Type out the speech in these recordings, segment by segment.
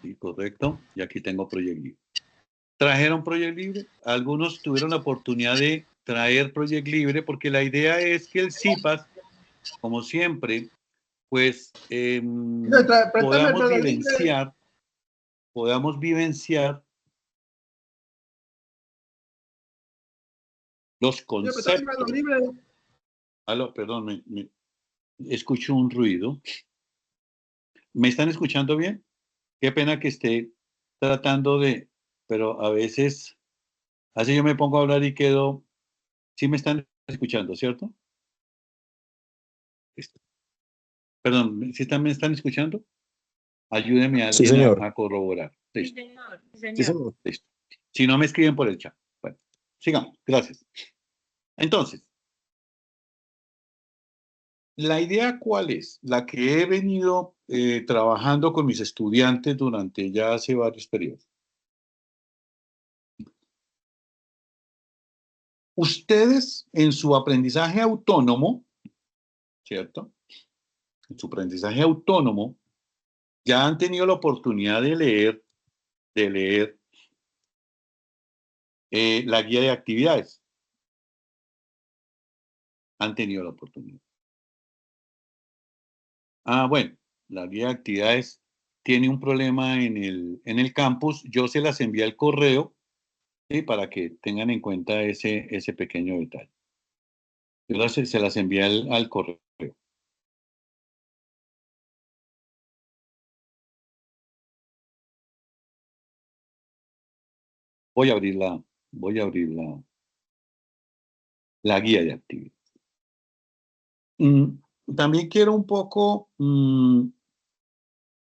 Sí, correcto. Y aquí tengo Project Libre. ¿Trajeron Project Libre? Algunos tuvieron la oportunidad de traer Project Libre porque la idea es que el CIPAS, como siempre, pues Préstame el Project Libre. podamos vivenciar los conceptos. Aló, perdón, escucho un ruido. ¿Me están escuchando bien? Qué pena que esté tratando de, pero a veces, así yo me pongo a hablar y quedo, sí me están escuchando, ¿cierto? Listo. Perdón, ¿sí me están escuchando? Ayúdeme a Sí, alguien señor. a corroborar. Listo. Sí, señor. Sí, señor. Sí, señor. Listo. Si no me escriben por el chat. Bueno, sigamos. Gracias. Entonces, ¿la idea cuál es? La que he venido trabajando con mis estudiantes durante ya hace varios periodos. Ustedes en su aprendizaje autónomo, ¿cierto? En su aprendizaje autónomo, ya han tenido la oportunidad de leer la guía de actividades. Han tenido la oportunidad. Ah, bueno, la guía de actividades tiene un problema en el campus. Yo se las envié al correo, ¿sí? Para que tengan en cuenta ese pequeño detalle. Yo se las envié al correo. Voy a abrir la guía de actividades. También quiero un poco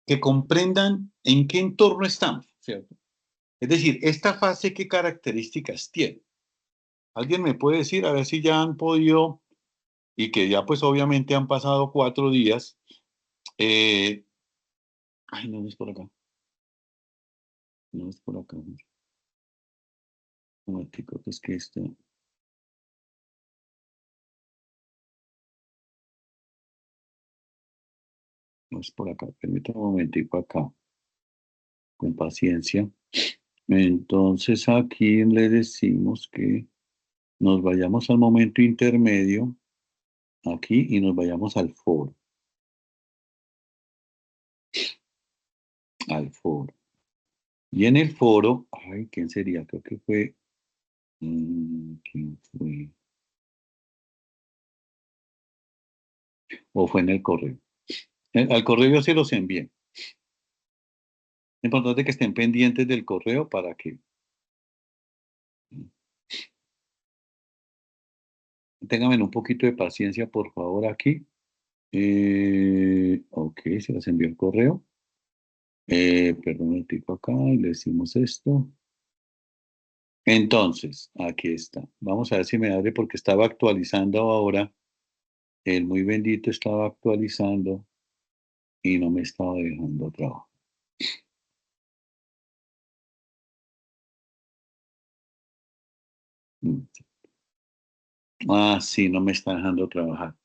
que comprendan en qué entorno estamos, ¿cierto? Es decir, esta fase, ¿qué características tiene? ¿Alguien me puede decir? A ver si ya han podido, y que ya pues obviamente han pasado 4 días. Ay, no es por acá. No es por acá. Un momentico, es que no es por acá. Permítame un momentico acá. Con paciencia. Entonces aquí le decimos que nos vayamos al momento intermedio aquí y nos vayamos al foro. Al foro. Y en el foro, ay, ¿quién sería? Creo que fue. ¿Quién fue? ¿O fue en el correo? Al correo yo se los envié. Es importante que estén pendientes del correo para que ténganme un poquito de paciencia, por favor, aquí. Ok, se las envió el correo. Perdón, el tipo acá y le decimos esto. Entonces, aquí está. Vamos a ver si me abre porque estaba actualizando ahora. El muy bendito estaba actualizando y no me estaba dejando trabajar. Ah, sí, no me está dejando trabajar.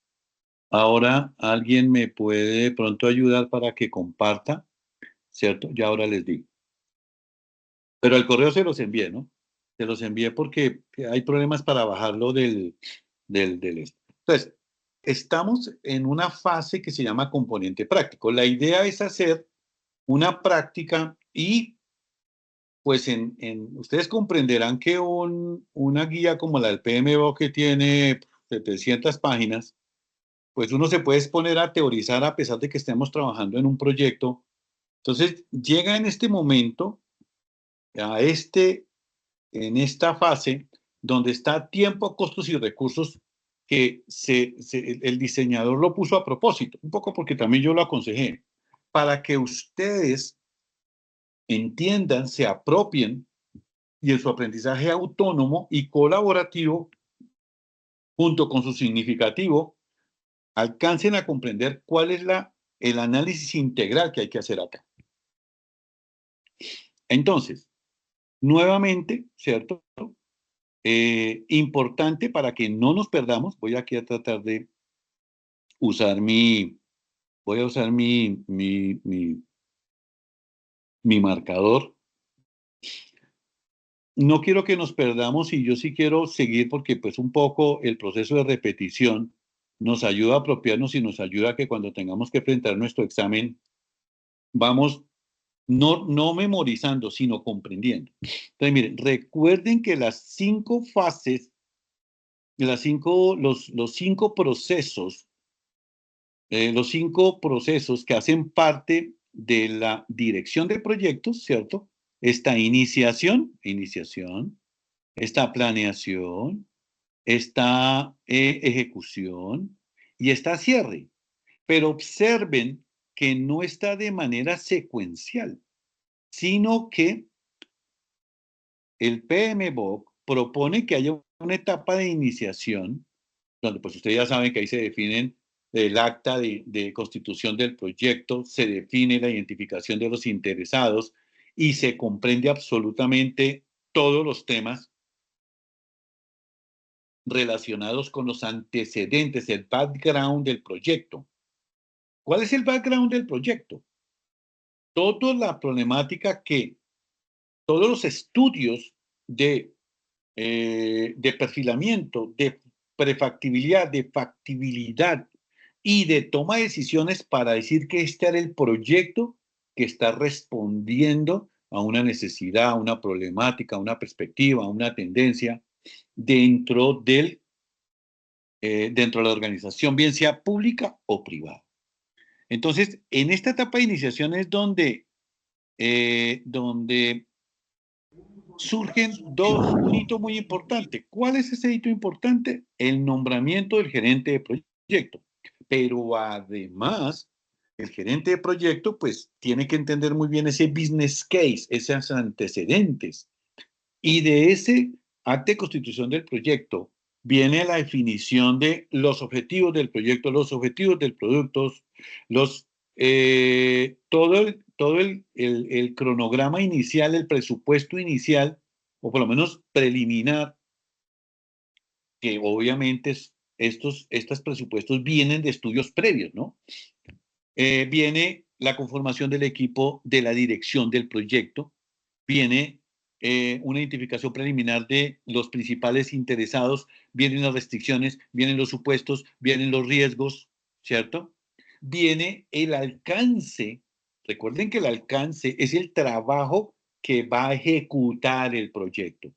Ahora, ¿alguien me puede de pronto ayudar para que comparta? ¿Cierto? Ya ahora les digo. Pero el correo se los envié, ¿no? Se los envié porque hay problemas para bajarlo del. Entonces, estamos en una fase que se llama componente práctico. La idea es hacer una práctica y pues ustedes comprenderán que una guía como la del PMBOK que tiene 700 páginas, pues uno se puede exponer a teorizar a pesar de que estemos trabajando en un proyecto. Entonces, llega en este momento, en esta fase, donde está tiempo, costos y recursos que el diseñador lo puso a propósito, un poco porque también yo lo aconsejé, para que ustedes entiendan, se apropien y en su aprendizaje autónomo y colaborativo, junto con su significativo, alcancen a comprender cuál es el análisis integral que hay que hacer acá. Entonces, nuevamente, ¿cierto? Importante para que no nos perdamos, voy aquí a tratar de usar voy a usar mi mi marcador. No quiero que nos perdamos y yo sí quiero seguir porque pues un poco el proceso de repetición nos ayuda a apropiarnos y nos ayuda a que cuando tengamos que presentar nuestro examen vamos no memorizando, sino comprendiendo. Entonces, miren, recuerden que las 5 fases, los 5 procesos, los 5 procesos que hacen parte de la dirección de proyectos, ¿cierto? Está iniciación, está planeación, está ejecución y está cierre. Pero observen que no está de manera secuencial, sino que el PMBOK propone que haya una etapa de iniciación, donde pues ustedes ya saben que ahí se definen el acta de constitución del proyecto, se define la identificación de los interesados y se comprende absolutamente todos los temas relacionados con los antecedentes, el background del proyecto. ¿Cuál es el background del proyecto? Toda la problemática que todos los estudios de perfilamiento, de prefactibilidad, de factibilidad y de toma de decisiones para decir que este era el proyecto que está respondiendo a una necesidad, a una problemática, a una perspectiva, a una tendencia dentro dentro de la organización, bien sea pública o privada. Entonces, en esta etapa de iniciación es donde surgen un hito muy importante. ¿Cuál es ese hito importante? El nombramiento del gerente de proyecto. Pero además, el gerente de proyecto, pues, tiene que entender muy bien ese business case, esos antecedentes. Y de ese acta de constitución del proyecto viene la definición de los objetivos del proyecto, los objetivos del producto, todo el cronograma inicial, el presupuesto inicial, o por lo menos preliminar, que obviamente estos presupuestos vienen de estudios previos, ¿no? Viene la conformación del equipo de la dirección del proyecto, viene una identificación preliminar de los principales interesados, vienen las restricciones, vienen los supuestos, vienen los riesgos, ¿cierto? Viene el alcance. Recuerden que el alcance es el trabajo que va a ejecutar el proyecto.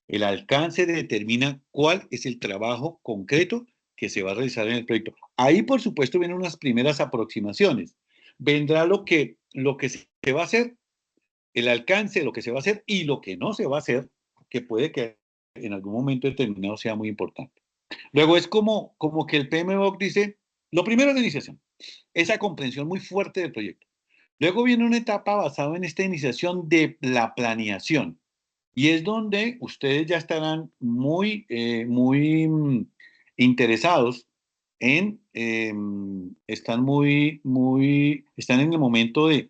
El alcance determina cuál es el trabajo concreto que se va a realizar en el proyecto. Ahí, por supuesto, vienen unas primeras aproximaciones. Vendrá lo que se va a hacer, el alcance de lo que se va a hacer y lo que no se va a hacer, que puede que en algún momento determinado sea muy importante. Luego es como que el PMBOK dice, lo primero es la iniciación, esa comprensión muy fuerte del proyecto. Luego viene una etapa basada en esta iniciación de la planeación. Y es donde ustedes ya estarán muy interesados están están en el momento de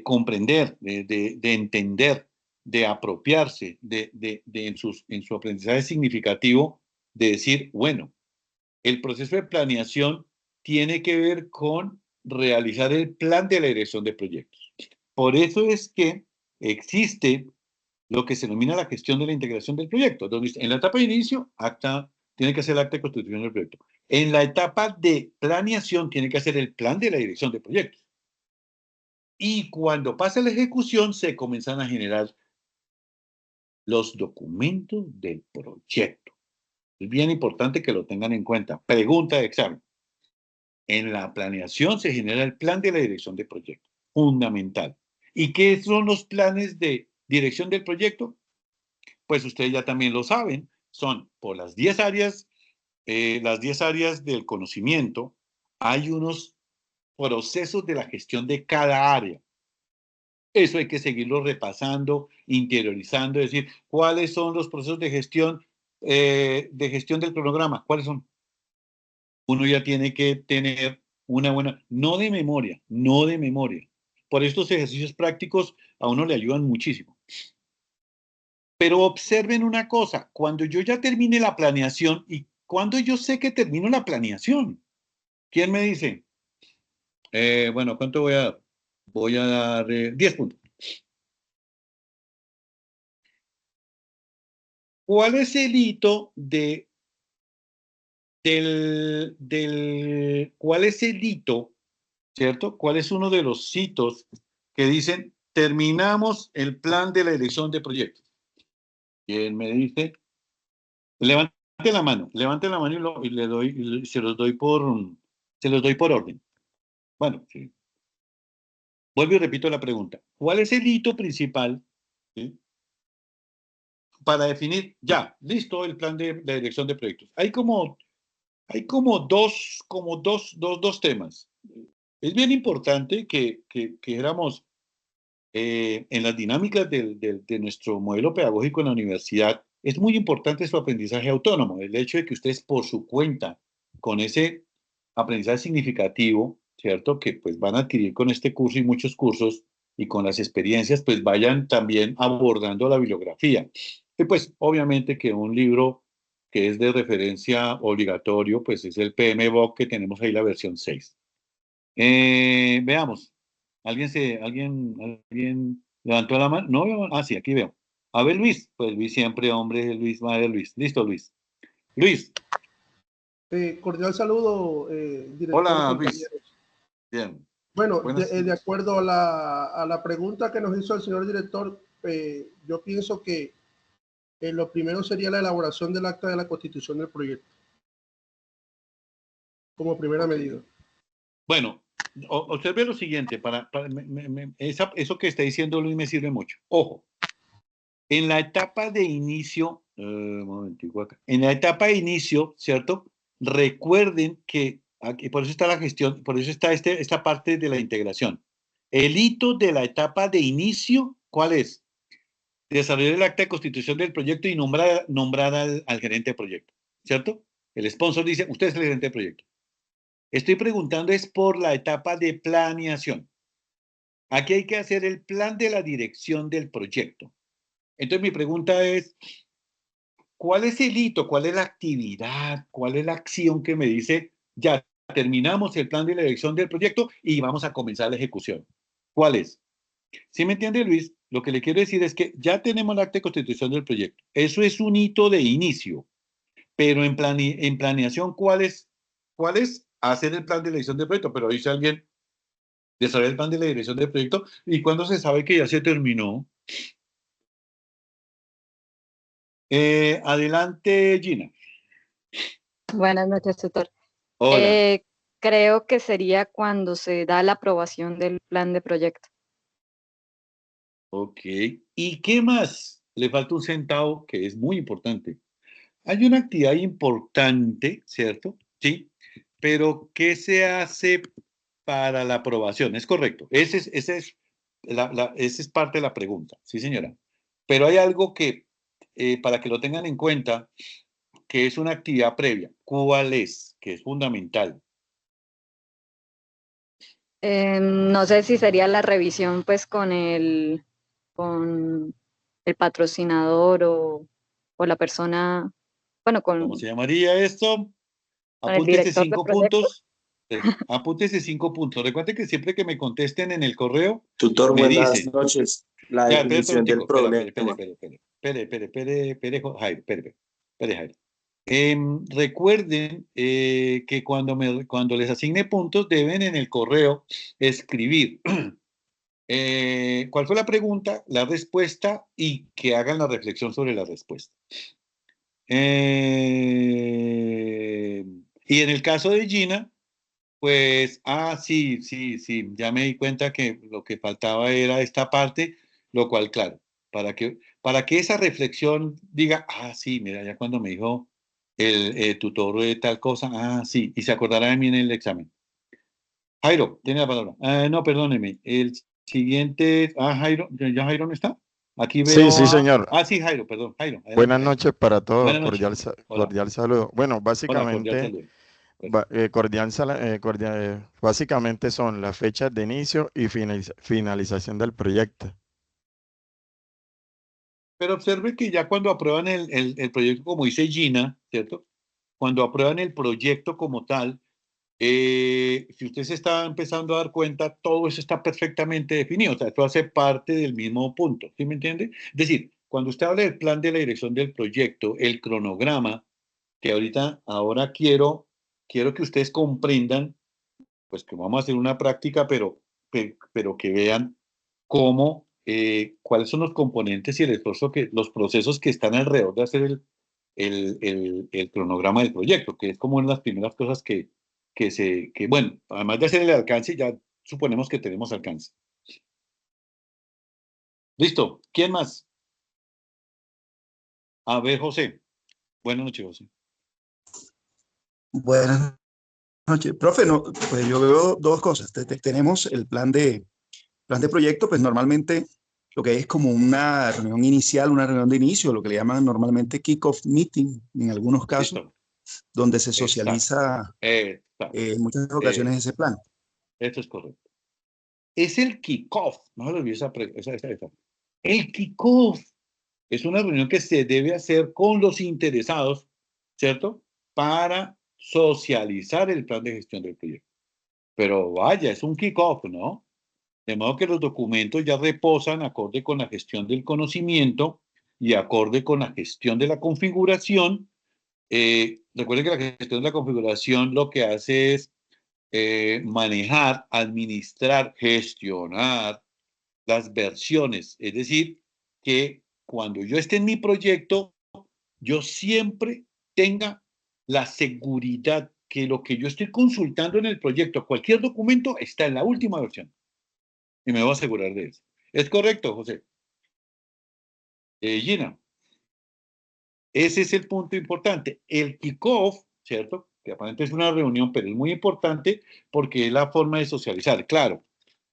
comprender, de entender, de apropiarse, en su aprendizaje significativo, de decir, bueno, el proceso de planeación tiene que ver con realizar el plan de la dirección de proyectos. Por eso es que existe lo que se denomina la gestión de la integración del proyecto, donde en la etapa de inicio, tiene que hacer el acta de constitución del proyecto. En la etapa de planeación, tiene que hacer el plan de la dirección de proyectos. Y cuando pasa la ejecución, se comienzan a generar los documentos del proyecto. Es bien importante que lo tengan en cuenta. Pregunta de examen. En la planeación se genera el plan de la dirección de proyecto. Fundamental. ¿Y qué son los planes de dirección del proyecto? Pues ustedes ya también lo saben. Son por las 10 áreas del conocimiento. Hay unos procesos de la gestión de cada área. Eso hay que seguirlo repasando, interiorizando, es decir, ¿cuáles son los procesos de gestión del cronograma? ¿Cuáles son? Uno ya tiene que tener una buena, no de memoria, no de memoria. Por estos ejercicios prácticos a uno le ayudan muchísimo. Pero observen una cosa, cuando yo ya termine la planeación y cuando yo sé que termino la planeación, ¿quién me dice? Bueno, ¿cuánto voy a dar? Voy a dar 10 puntos. ¿Cuál es el hito cuál es el hito, cierto? ¿Cuál es uno de los hitos que dicen, terminamos el plan de la elección de proyectos? ¿Quién me dice? Levante la mano y le doy, se los doy por orden. Bueno, sí. Vuelvo y repito la pregunta. ¿Cuál es el hito principal, ¿sí?, para definir, ya, listo, el plan de elección de proyectos? Hay como dos temas. Es bien importante que éramos en las dinámicas de nuestro modelo pedagógico en la universidad. Es muy importante su aprendizaje autónomo, el hecho de que ustedes por su cuenta, con ese aprendizaje significativo, ¿cierto?, que pues van a adquirir con este curso y muchos cursos, y con las experiencias, pues vayan también abordando la bibliografía. Y pues obviamente que un libro que es de referencia obligatorio, pues es el PMBOK, que tenemos ahí la versión 6. Veamos. ¿Alguien levantó la mano? No veo. Ah, sí, aquí veo. A ver, Luis. Pues Luis siempre, hombre, Luis, madre Luis. Listo, Luis. Luis. Cordial saludo, director. Hola, compañeros. Luis. Bien. Bueno, de acuerdo a la pregunta que nos hizo el señor director, yo pienso que lo primero sería la elaboración del acta de la constitución del proyecto, como primera medida. Bueno, observe lo siguiente, eso que está diciendo Luis me sirve mucho. Ojo, en la etapa de inicio, en la etapa de inicio, ¿cierto? Recuerden que aquí, por eso está la gestión, por eso está esta parte de la integración. El hito de la etapa de inicio, ¿cuál es? Desarrollar el acta de constitución del proyecto y nombrar al gerente de proyecto, ¿cierto? El sponsor dice, usted es el gerente de proyecto. Estoy preguntando es por la etapa de planeación. Aquí hay que hacer el plan de la dirección del proyecto. Entonces mi pregunta es, ¿cuál es el hito? ¿Cuál es la actividad? ¿Cuál es la acción que me dice, ya terminamos el plan de la dirección del proyecto y vamos a comenzar la ejecución? ¿Cuál es? ¿Sí me entiende, Luis? Lo que le quiero decir es que ya tenemos el acta de constitución del proyecto. Eso es un hito de inicio. Pero en planeación, ¿cuál es? Hacer el plan de dirección del proyecto. Pero dice alguien, desarrollar el plan de la dirección del proyecto. ¿Y cuándo se sabe que ya se terminó? Adelante, Gina. Buenas noches, tutor. Hola. Creo que sería cuando se da la aprobación del plan de proyecto. Ok. ¿Y qué más? Le falta un centavo que es muy importante. Hay una actividad importante, ¿cierto? Sí. Pero ¿qué se hace para la aprobación? Es correcto. Esa es parte de la pregunta. Sí, señora. Pero hay algo que, para que lo tengan en cuenta, que es una actividad previa. ¿Cuál es? Que es fundamental. No sé si sería la revisión pues con el patrocinador o la persona, bueno, ¿Cómo se llamaría esto? con el Apúntese director de 5 proyecto. puntos. Apúntese 5 puntos. Recuerde que siempre que me contesten en el correo, tutor, me buenas dicen. noches. La Ya, definición del problema. Espere, Jairo. Recuerden que cuando les asigne puntos deben en el correo escribir cuál fue la pregunta, la respuesta y que hagan la reflexión sobre la respuesta. Y en el caso de Gina, pues, sí, ya me di cuenta que lo que faltaba era esta parte, lo cual, claro, para que esa reflexión diga, sí, mira, ya cuando me dijo el tutor de tal cosa, sí, y se acordará de mí en el examen. Jairo, tiene la palabra. No, perdóneme, el siguiente, Jairo, ¿ya Jairo no está? Aquí veo Sí, señor. sí, Jairo, perdón, Jairo. Adelante, Buenas Jairo. noches para todos. Buenas noches. Cordial saludo. Bueno, Hola, cordial básicamente, saludo. básicamente son las fechas de inicio y finalización del proyecto. Pero observe que ya cuando aprueban el proyecto, como dice Gina, ¿cierto? Cuando aprueban el proyecto como tal, si usted se está empezando a dar cuenta, todo eso está perfectamente definido. O sea, esto hace parte del mismo punto, ¿sí me entiende? Es decir, cuando usted habla del plan de la dirección del proyecto, el cronograma, que ahora quiero que ustedes comprendan, pues que vamos a hacer una práctica, pero que vean cómo, cuáles son los componentes y el esfuerzo los procesos que están alrededor de hacer el cronograma del proyecto, que es como una de las primeras cosas que bueno, además de hacer el alcance, ya suponemos que tenemos alcance. Listo, ¿quién más? A ver, José. Buenas noches, José. Buenas noches. Profe, no, pues yo veo dos cosas. Tenemos el plan de proyecto, pues normalmente lo que es como una reunión inicial, una reunión de inicio, lo que le llaman normalmente kick-off meeting, en algunos casos, Listo. donde se socializa en muchas ocasiones ese plan. Esto es correcto. Es el kickoff. No se lo olvide esa. El kickoff es una reunión que se debe hacer con los interesados, ¿cierto? Para socializar el plan de gestión del proyecto. Pero vaya, es un kickoff, ¿no? De modo que los documentos ya reposan acorde con la gestión del conocimiento y acorde con la gestión de la configuración. Recuerden que la gestión de la configuración lo que hace es manejar, administrar, gestionar las versiones. Es decir, que cuando yo esté en mi proyecto, yo siempre tenga la seguridad que lo que yo estoy consultando en el proyecto, cualquier documento, está en la última versión. Y me voy a asegurar de eso. ¿Es correcto, José? Gina, ese es el punto importante. El kickoff, ¿cierto? Que aparentemente es una reunión, pero es muy importante porque es la forma de socializar. Claro,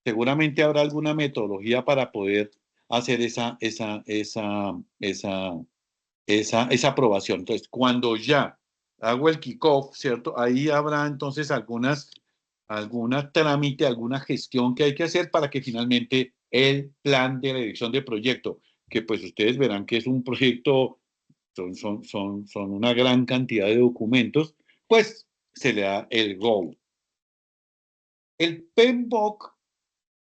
seguramente habrá alguna metodología para poder hacer esa aprobación. Entonces, cuando ya hago el kickoff, ¿cierto? Ahí habrá entonces alguna trámite, alguna gestión que hay que hacer para que finalmente el plan de la dirección de proyecto, que pues ustedes verán que es un proyecto, son una gran cantidad de documentos, pues se le da el go. El PMBOK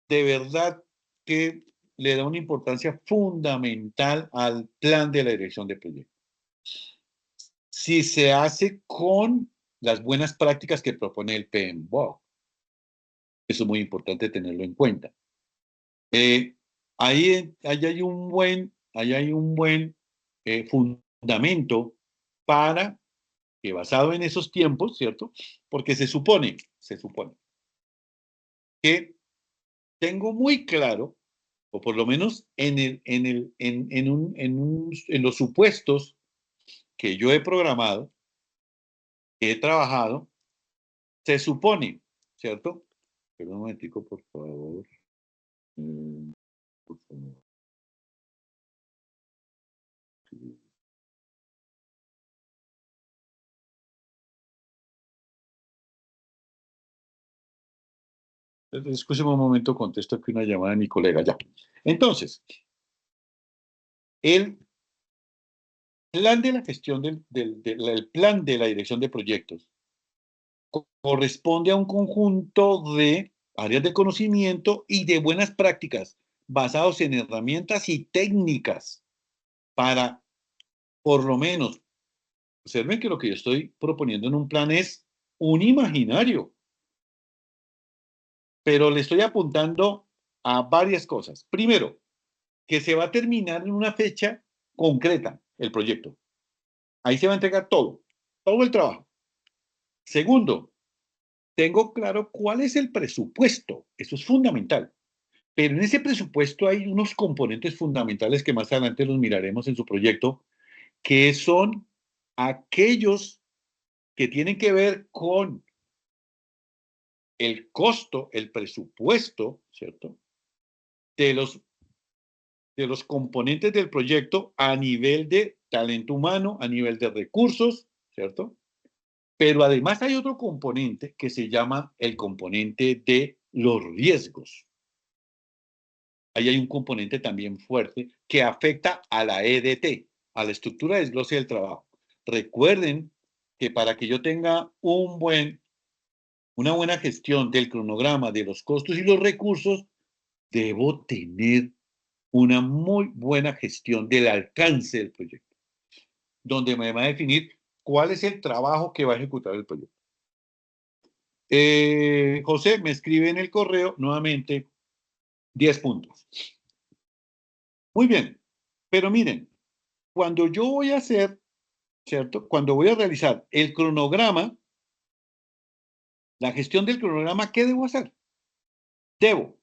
de verdad que le da una importancia fundamental al plan de la dirección de proyecto. Si se hace con las buenas prácticas que propone el PMBOK. Eso es muy importante tenerlo en cuenta. Ahí hay un buen fundamento para que, basado en esos tiempos, ¿cierto? Porque se supone que tengo muy claro, o por lo menos en los supuestos que yo he programado, que he trabajado, se supone, ¿cierto? Perdón un momentico, por favor. Por favor. Escúcheme un momento, contesto aquí una llamada de mi colega, ya. Entonces, el plan de la gestión el plan de la dirección de proyectos corresponde a un conjunto de áreas de conocimiento y de buenas prácticas basados en herramientas y técnicas para, por lo menos, observen que lo que yo estoy proponiendo en un plan es un imaginario, pero le estoy apuntando a varias cosas. Primero, que se va a terminar en una fecha concreta el proyecto. Ahí se va a entregar todo el trabajo. Segundo, tengo claro cuál es el presupuesto. Eso es fundamental. Pero en ese presupuesto hay unos componentes fundamentales que más adelante los miraremos en su proyecto, que son aquellos que tienen que ver con el costo, el presupuesto, ¿cierto? De los componentes del proyecto a nivel de talento humano, a nivel de recursos, ¿cierto? Pero además hay otro componente que se llama el componente de los riesgos. Ahí hay un componente también fuerte que afecta a la EDT, a la estructura de desglose del trabajo. Recuerden que para que yo tenga una buena gestión del cronograma de los costos y los recursos, debo tener una muy buena gestión del alcance del proyecto, donde me va a definir cuál es el trabajo que va a ejecutar el proyecto. José me escribe en el correo nuevamente 10 puntos. Muy bien, pero miren, cuando yo voy a hacer, ¿cierto? Cuando voy a realizar el cronograma, la gestión del cronograma, ¿qué debo hacer? Debo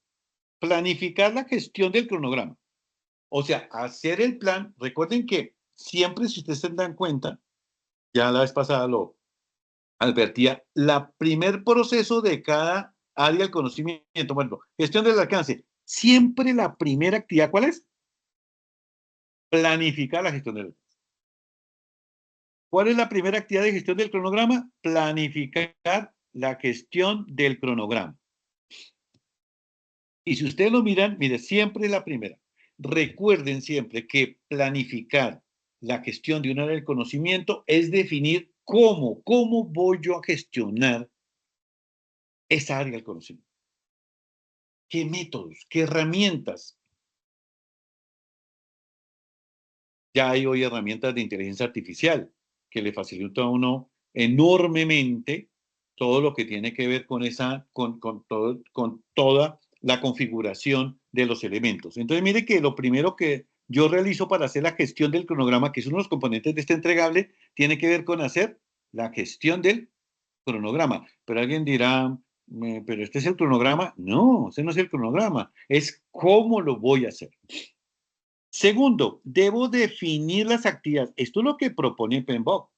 planificar la gestión del cronograma. O sea, hacer el plan. Recuerden que siempre, si ustedes se dan cuenta, ya la vez pasada lo advertía, el primer proceso de cada área del conocimiento, bueno, gestión del alcance, siempre la primera actividad, ¿cuál es? Planificar la gestión del alcance. ¿Cuál es la primera actividad de gestión del cronograma? Planificar la gestión del cronograma. Y si ustedes lo miran, mire, siempre la primera. Recuerden siempre que planificar la gestión de un área del conocimiento es definir cómo voy yo a gestionar esa área del conocimiento. ¿Qué métodos? ¿Qué herramientas? Ya hay hoy herramientas de inteligencia artificial que le facilitan a uno enormemente todo lo que tiene que ver con toda la configuración de los elementos. Entonces, mire que lo primero que yo realizo para hacer la gestión del cronograma, que es uno de los componentes de este entregable, tiene que ver con hacer la gestión del cronograma. Pero alguien dirá, ¿pero este es el cronograma? No, ese no es el cronograma, es cómo lo voy a hacer. Segundo, debo definir las actividades. Esto es lo que propone PMBOK.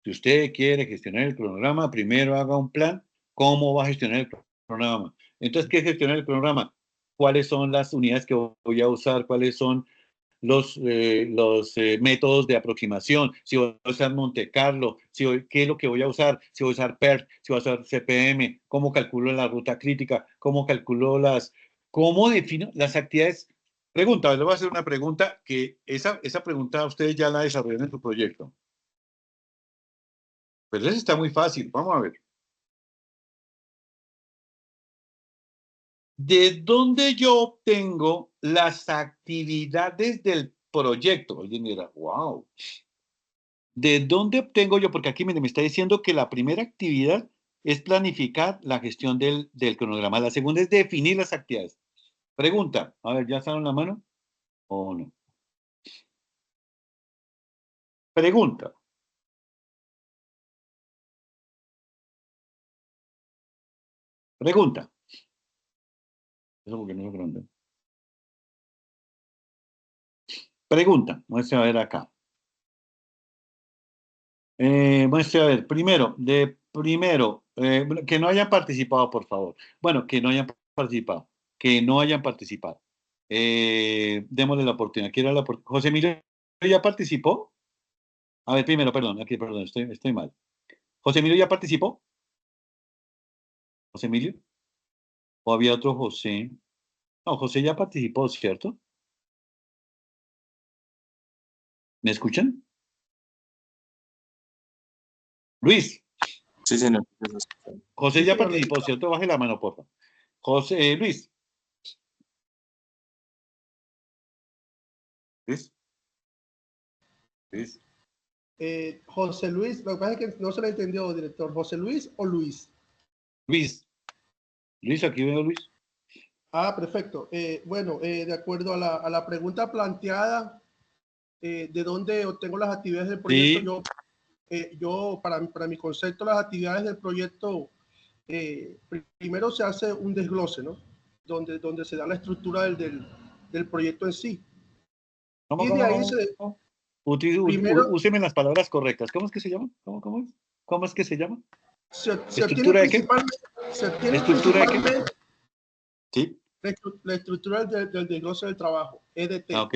Si usted quiere gestionar el cronograma, primero haga un plan. ¿Cómo va a gestionar el cronograma? Entonces, ¿qué es gestionar el cronograma? ¿Cuáles son las unidades que voy a usar? ¿Cuáles son los métodos de aproximación? Si voy a usar Monte Carlo, ¿qué es lo que voy a usar? Si voy a usar PERT, si voy a usar CPM, ¿cómo calculo la ruta crítica? ¿Cómo defino las actividades? Pregunta, le voy a hacer una pregunta que esa pregunta ustedes ya la desarrollan en su proyecto. Pero eso está muy fácil, vamos a ver. ¿De dónde yo obtengo las actividades del proyecto? Oye, mira, wow. ¿De dónde obtengo yo? Porque aquí me está diciendo que la primera actividad es planificar la gestión del cronograma. La segunda es definir las actividades. Pregunta, a ver, ¿ya saben la mano o no? Pregunta. Pregunta. Eso porque no me preguntan. Pregunta, muestre a ver acá. Muestre a ver, primero, que no hayan participado, por favor. Bueno, que no hayan participado. Que no hayan participado. Démosle la oportunidad. José Emilio ya participó. A ver, primero, perdón, estoy mal. ¿José Emilio ya participó? ¿José Emilio? ¿O había otro José? No, José ya participó, ¿cierto? ¿Me escuchan? Luis. Sí, señor. José ya participó, ¿cierto? Baje la mano, por favor. José, Luis. Luis. Luis. José Luis, lo que pasa es que no se le entendió, director. ¿José Luis o Luis? Luis. Luis, aquí veo Luis. Ah, perfecto. Bueno, de acuerdo a la pregunta planteada, ¿de dónde obtengo las actividades del proyecto? Sí. Yo para mi concepto, las actividades del proyecto, primero se hace un desglose, ¿no? Donde se da la estructura del proyecto en sí. Úseme las palabras correctas. ¿Cómo es que se llama? ¿Cómo es que se llama? ¿Estructura de qué? ¿Estructura de qué? Sí. La estructura del desglose del trabajo, EDT. Ok.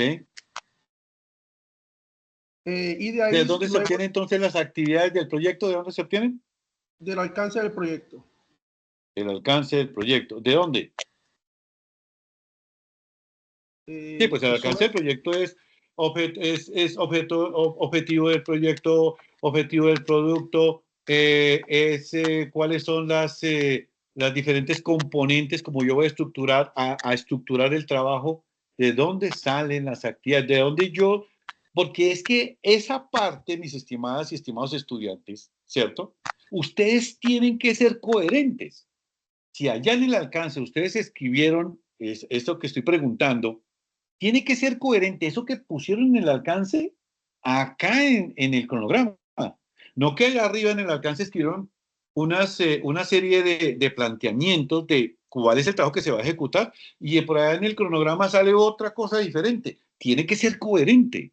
Y de ahí, ¿de dónde se obtienen entonces las actividades del proyecto? ¿De dónde se obtienen? Del alcance del proyecto. El alcance del proyecto. ¿De dónde? Sí, pues el alcance del proyecto es objetivo del proyecto, objetivo del producto, cuáles son las diferentes componentes, como yo voy a estructurar, a estructurar el trabajo de dónde salen las actividades, de dónde yo, porque es que esa parte, mis estimadas y estimados estudiantes, ¿cierto? Ustedes tienen que ser coherentes. Si allá en el alcance ustedes escribieron esto que estoy preguntando, tiene que ser coherente eso que pusieron en el alcance acá en el cronograma. No que allá arriba en el alcance escribieron una serie de planteamientos de cuál es el trabajo que se va a ejecutar y por allá en el cronograma sale otra cosa diferente. Tiene que ser coherente.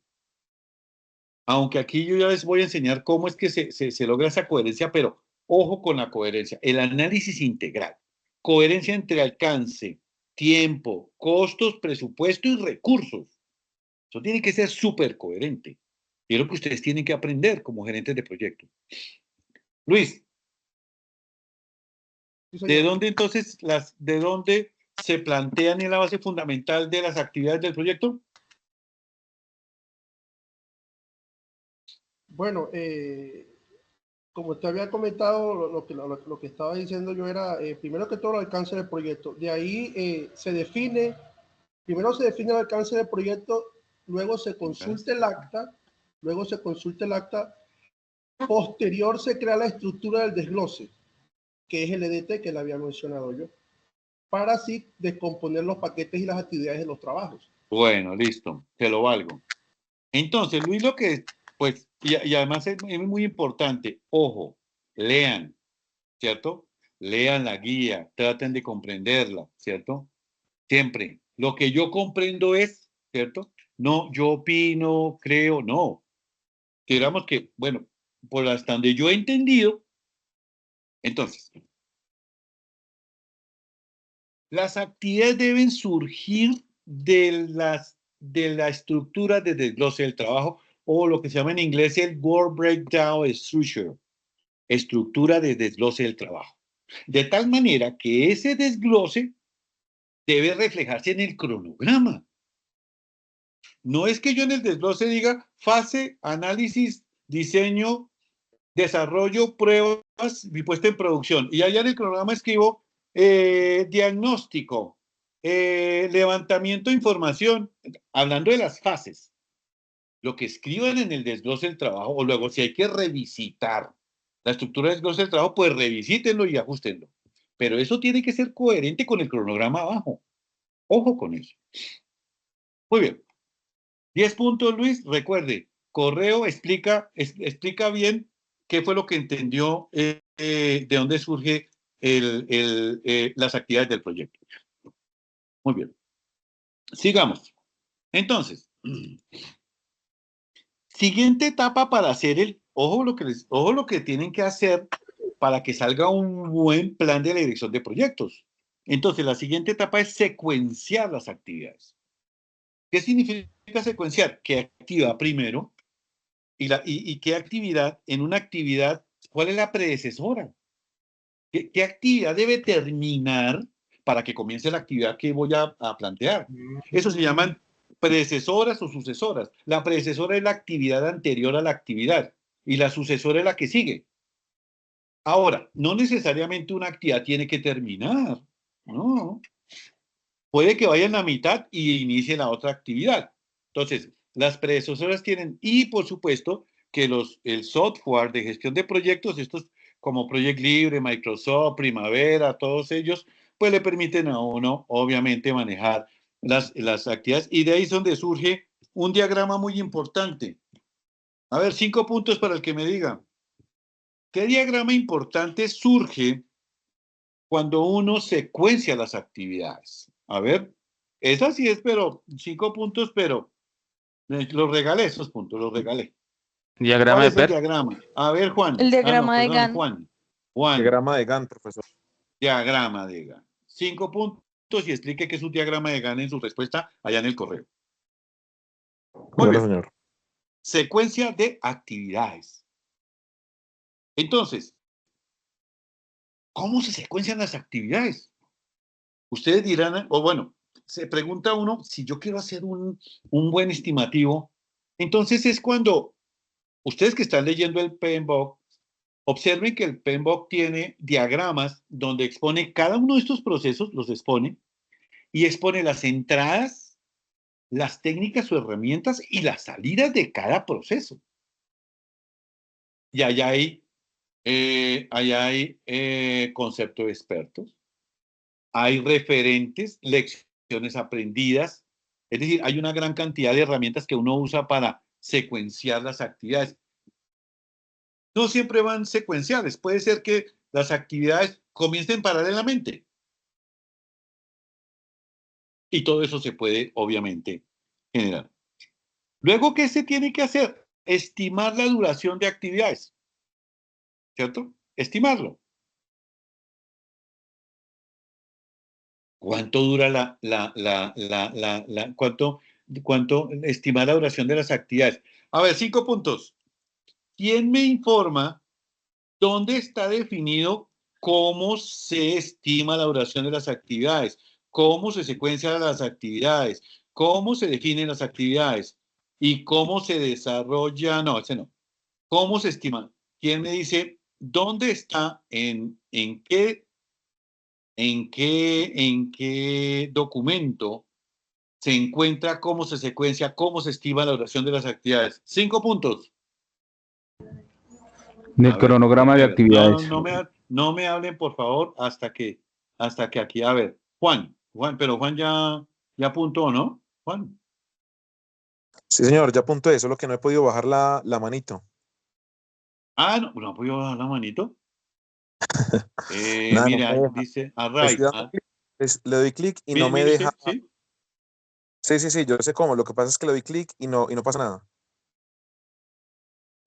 Aunque aquí yo ya les voy a enseñar cómo es que se logra esa coherencia, pero ojo con la coherencia. El análisis integral. Coherencia entre alcance, tiempo, costos, presupuesto y recursos. Eso tiene que ser súper coherente. Y es lo que ustedes tienen que aprender como gerentes de proyecto. Luis, ¿de dónde entonces de dónde se plantean en la base fundamental de las actividades del proyecto? Bueno, como usted había comentado, lo que estaba diciendo yo era, primero que todo, el alcance del proyecto. De ahí primero se define el alcance del proyecto, luego se consulta el acta, posterior se crea la estructura del desglose, que es el EDT que le había mencionado yo, para así descomponer los paquetes y las actividades de los trabajos. Bueno, listo, te lo valgo. Entonces, Luis, lo que, pues, y además es muy importante, ojo, lean, ¿cierto? Lean la guía, traten de comprenderla, ¿cierto? Siempre. Lo que yo comprendo es, ¿cierto? No, yo opino, creo, no. Digamos que, bueno, por hasta donde yo he entendido, entonces, las actividades deben surgir de la estructura de desglose del trabajo, o lo que se llama en inglés el Work Breakdown Structure, estructura de desglose del trabajo. De tal manera que ese desglose debe reflejarse en el cronograma. No es que yo en el desglose diga fase, análisis, diseño, desarrollo, pruebas y puesta en producción. Y allá en el cronograma escribo diagnóstico, levantamiento de información, hablando de las fases. Lo que escriban en el desglose del trabajo, o luego si hay que revisitar la estructura del desglose del trabajo, pues revisítenlo y ajustenlo. Pero eso tiene que ser coherente con el cronograma abajo. Ojo con eso. Muy bien. 10 puntos, Luis. Recuerde, correo explica bien qué fue lo que entendió, de dónde surge las actividades del proyecto. Muy bien. Sigamos. Entonces, siguiente etapa para hacer ojo lo que tienen que hacer para que salga un buen plan de la dirección de proyectos. Entonces, la siguiente etapa es secuenciar las actividades. ¿Qué significa secuenciar? ¿Qué actividad primero? ¿Y qué actividad? En una actividad, ¿cuál es la predecesora? ¿Qué actividad debe terminar para que comience la actividad que voy a plantear? Eso se llaman predecesoras o sucesoras. La predecesora es la actividad anterior a la actividad y la sucesora es la que sigue. Ahora, no necesariamente una actividad tiene que terminar, no. Puede que vaya en la mitad y inicie la otra actividad. Entonces, las predecesoras tienen, y por supuesto que el software de gestión de proyectos, estos como Project Libre, Microsoft, Primavera, todos ellos, pues le permiten a uno, obviamente, manejar las actividades. Y de ahí es donde surge un diagrama muy importante. A ver, 5 puntos para el que me diga. ¿Qué diagrama importante surge cuando uno secuencia las actividades? A ver, esa sí es, pero 5 puntos, pero los regalé, esos puntos, los regalé. Diagrama ¿Cuál de es el PERT. diagrama? A ver, Juan. El diagrama de perdón, Gantt. Juan. Diagrama de Gantt, profesor. Diagrama de Gantt. 5 puntos y explique qué es un diagrama de Gantt en su respuesta allá en el correo. Muy bien. Señor. Secuencia de actividades. Entonces, ¿cómo se secuencian las actividades? Ustedes dirán, o bueno, se pregunta uno, si yo quiero hacer un buen estimativo, entonces es cuando ustedes que están leyendo el PMBOK, observen que el PMBOK tiene diagramas donde expone cada uno de estos procesos, los expone, y expone las entradas las técnicas o herramientas y las salidas de cada proceso. Y allá hay concepto de expertos, hay referentes, lecciones aprendidas, es decir, hay una gran cantidad de herramientas que uno usa para secuenciar las actividades. No siempre van secuenciales, puede ser que las actividades comiencen paralelamente. Y todo eso se puede, obviamente, generar. Luego, ¿qué se tiene que hacer? Estimar la duración de actividades. ¿Cierto? Estimarlo. ¿Cuánto dura cuánto estimar la duración de las actividades? A ver, 5 puntos. ¿Quién me informa dónde está definido cómo se estima la duración de las actividades? ¿Cómo se secuencian las actividades? ¿Cómo se definen las actividades? ¿Y cómo se desarrolla? No, ese no. ¿Cómo se estima? ¿Quién me dice dónde está, en qué documento se encuentra, cómo se secuencia, cómo se estima la duración de las actividades? 5 puntos. Del cronograma de actividades. No me hablen, por favor, hasta que aquí, a ver, Juan, pero Juan ya apuntó, ¿no? Juan. Sí, señor, ya apunté, solo que no he podido bajar la manito. Ah, no he podido bajar la manito. Nada, mira, no dice Array. Le doy clic y no me deja. ¿Sí? Sí, yo sé cómo. Lo que pasa es que le doy clic y no pasa nada.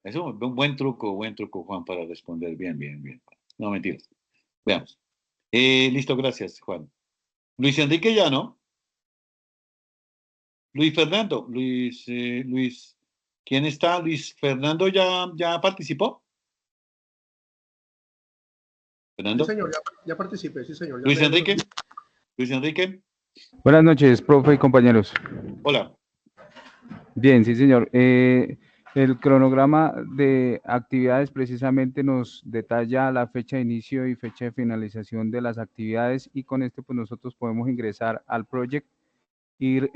Es un buen truco, Juan, para responder. Bien. No, mentiras. Veamos. Listo, gracias, Juan. Luis Enrique ya, ¿no? Luis Fernando. Luis, ¿quién está? Luis Fernando ya participó. ¿Fernando? Sí, señor, ya participé, sí, señor. Luis Enrique. Buenas noches, profe y compañeros. Hola. Bien, sí, señor. El cronograma de actividades precisamente nos detalla la fecha de inicio y fecha de finalización de las actividades, y con este pues nosotros podemos ingresar al proyecto, ir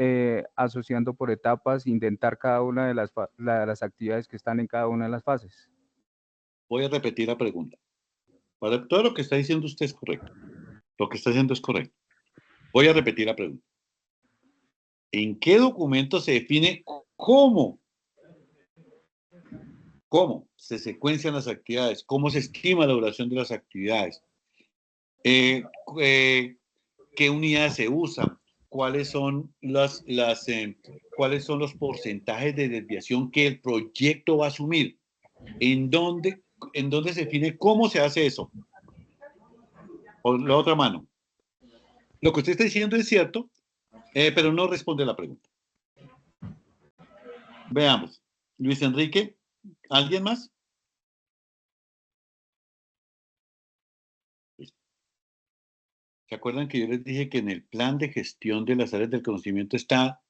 asociando por etapas, intentar cada una de las actividades que están en cada una de las fases. Voy a repetir la pregunta. Para todo lo que está diciendo usted es correcto. Lo que está haciendo es correcto. Voy a repetir la pregunta. ¿En qué documento se define cómo se secuencian las actividades? ¿Cómo se estima la duración de las actividades? ¿Qué unidades se usan? ¿Cuáles son cuáles son los porcentajes de desviación que el proyecto va a asumir? ¿En dónde se define cómo se hace eso? Por la otra mano. Lo que usted está diciendo es cierto, pero no responde la pregunta. Veamos. Luis Enrique, ¿alguien más? ¿Se acuerdan que yo les dije que en el plan de gestión de las áreas del conocimiento está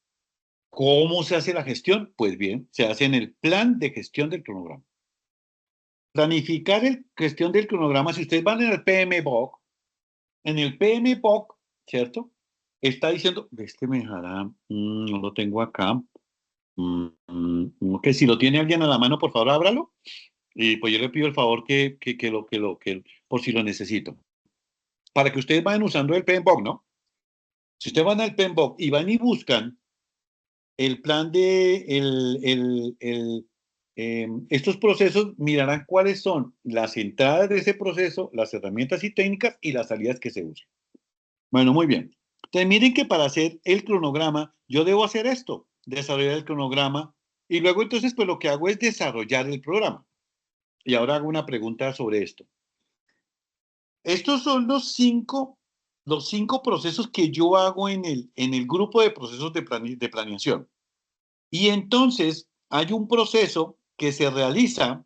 cómo se hace la gestión? Pues bien, se hace en el plan de gestión del cronograma. Planificar la gestión del cronograma, si ustedes van en el PMBOK, ¿cierto? Está diciendo, este me dejará, no lo tengo acá. Ok, si lo tiene alguien a la mano, por favor, ábralo. Y pues yo le pido el favor que por si lo necesito. Para que ustedes vayan usando el PMBOK, ¿no? Si ustedes van al PMBOK y van y buscan el plan de estos procesos, mirarán cuáles son las entradas de ese proceso, las herramientas y técnicas y las salidas que se usan. Bueno, muy bien. Entonces, miren que para hacer el cronograma, yo debo hacer esto, desarrollar el cronograma, y luego entonces pues lo que hago es desarrollar el programa. Y ahora hago una pregunta sobre esto. Estos son los cinco procesos que yo hago en el grupo de procesos de planeación. Y entonces hay un proceso que se realiza,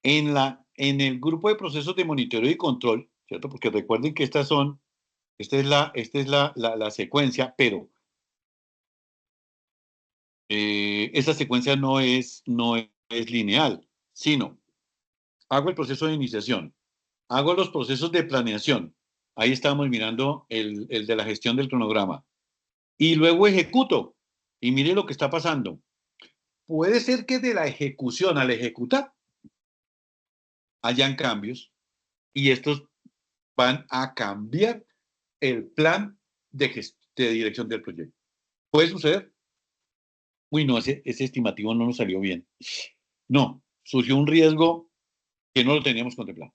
en el grupo de procesos de monitoreo y control, ¿cierto? Porque recuerden que esta es la secuencia, pero esta secuencia no es lineal, sino hago el proceso de iniciación, hago los procesos de planeación, Ahí estábamos mirando el de la gestión del cronograma. Y luego ejecuto. Y mire lo que está pasando. Puede ser que de la ejecución al ejecutar hayan cambios y estos van a cambiar el plan de dirección del proyecto. ¿Puede suceder? Uy, no, ese estimativo no nos salió bien. No, surgió un riesgo que no lo teníamos contemplado.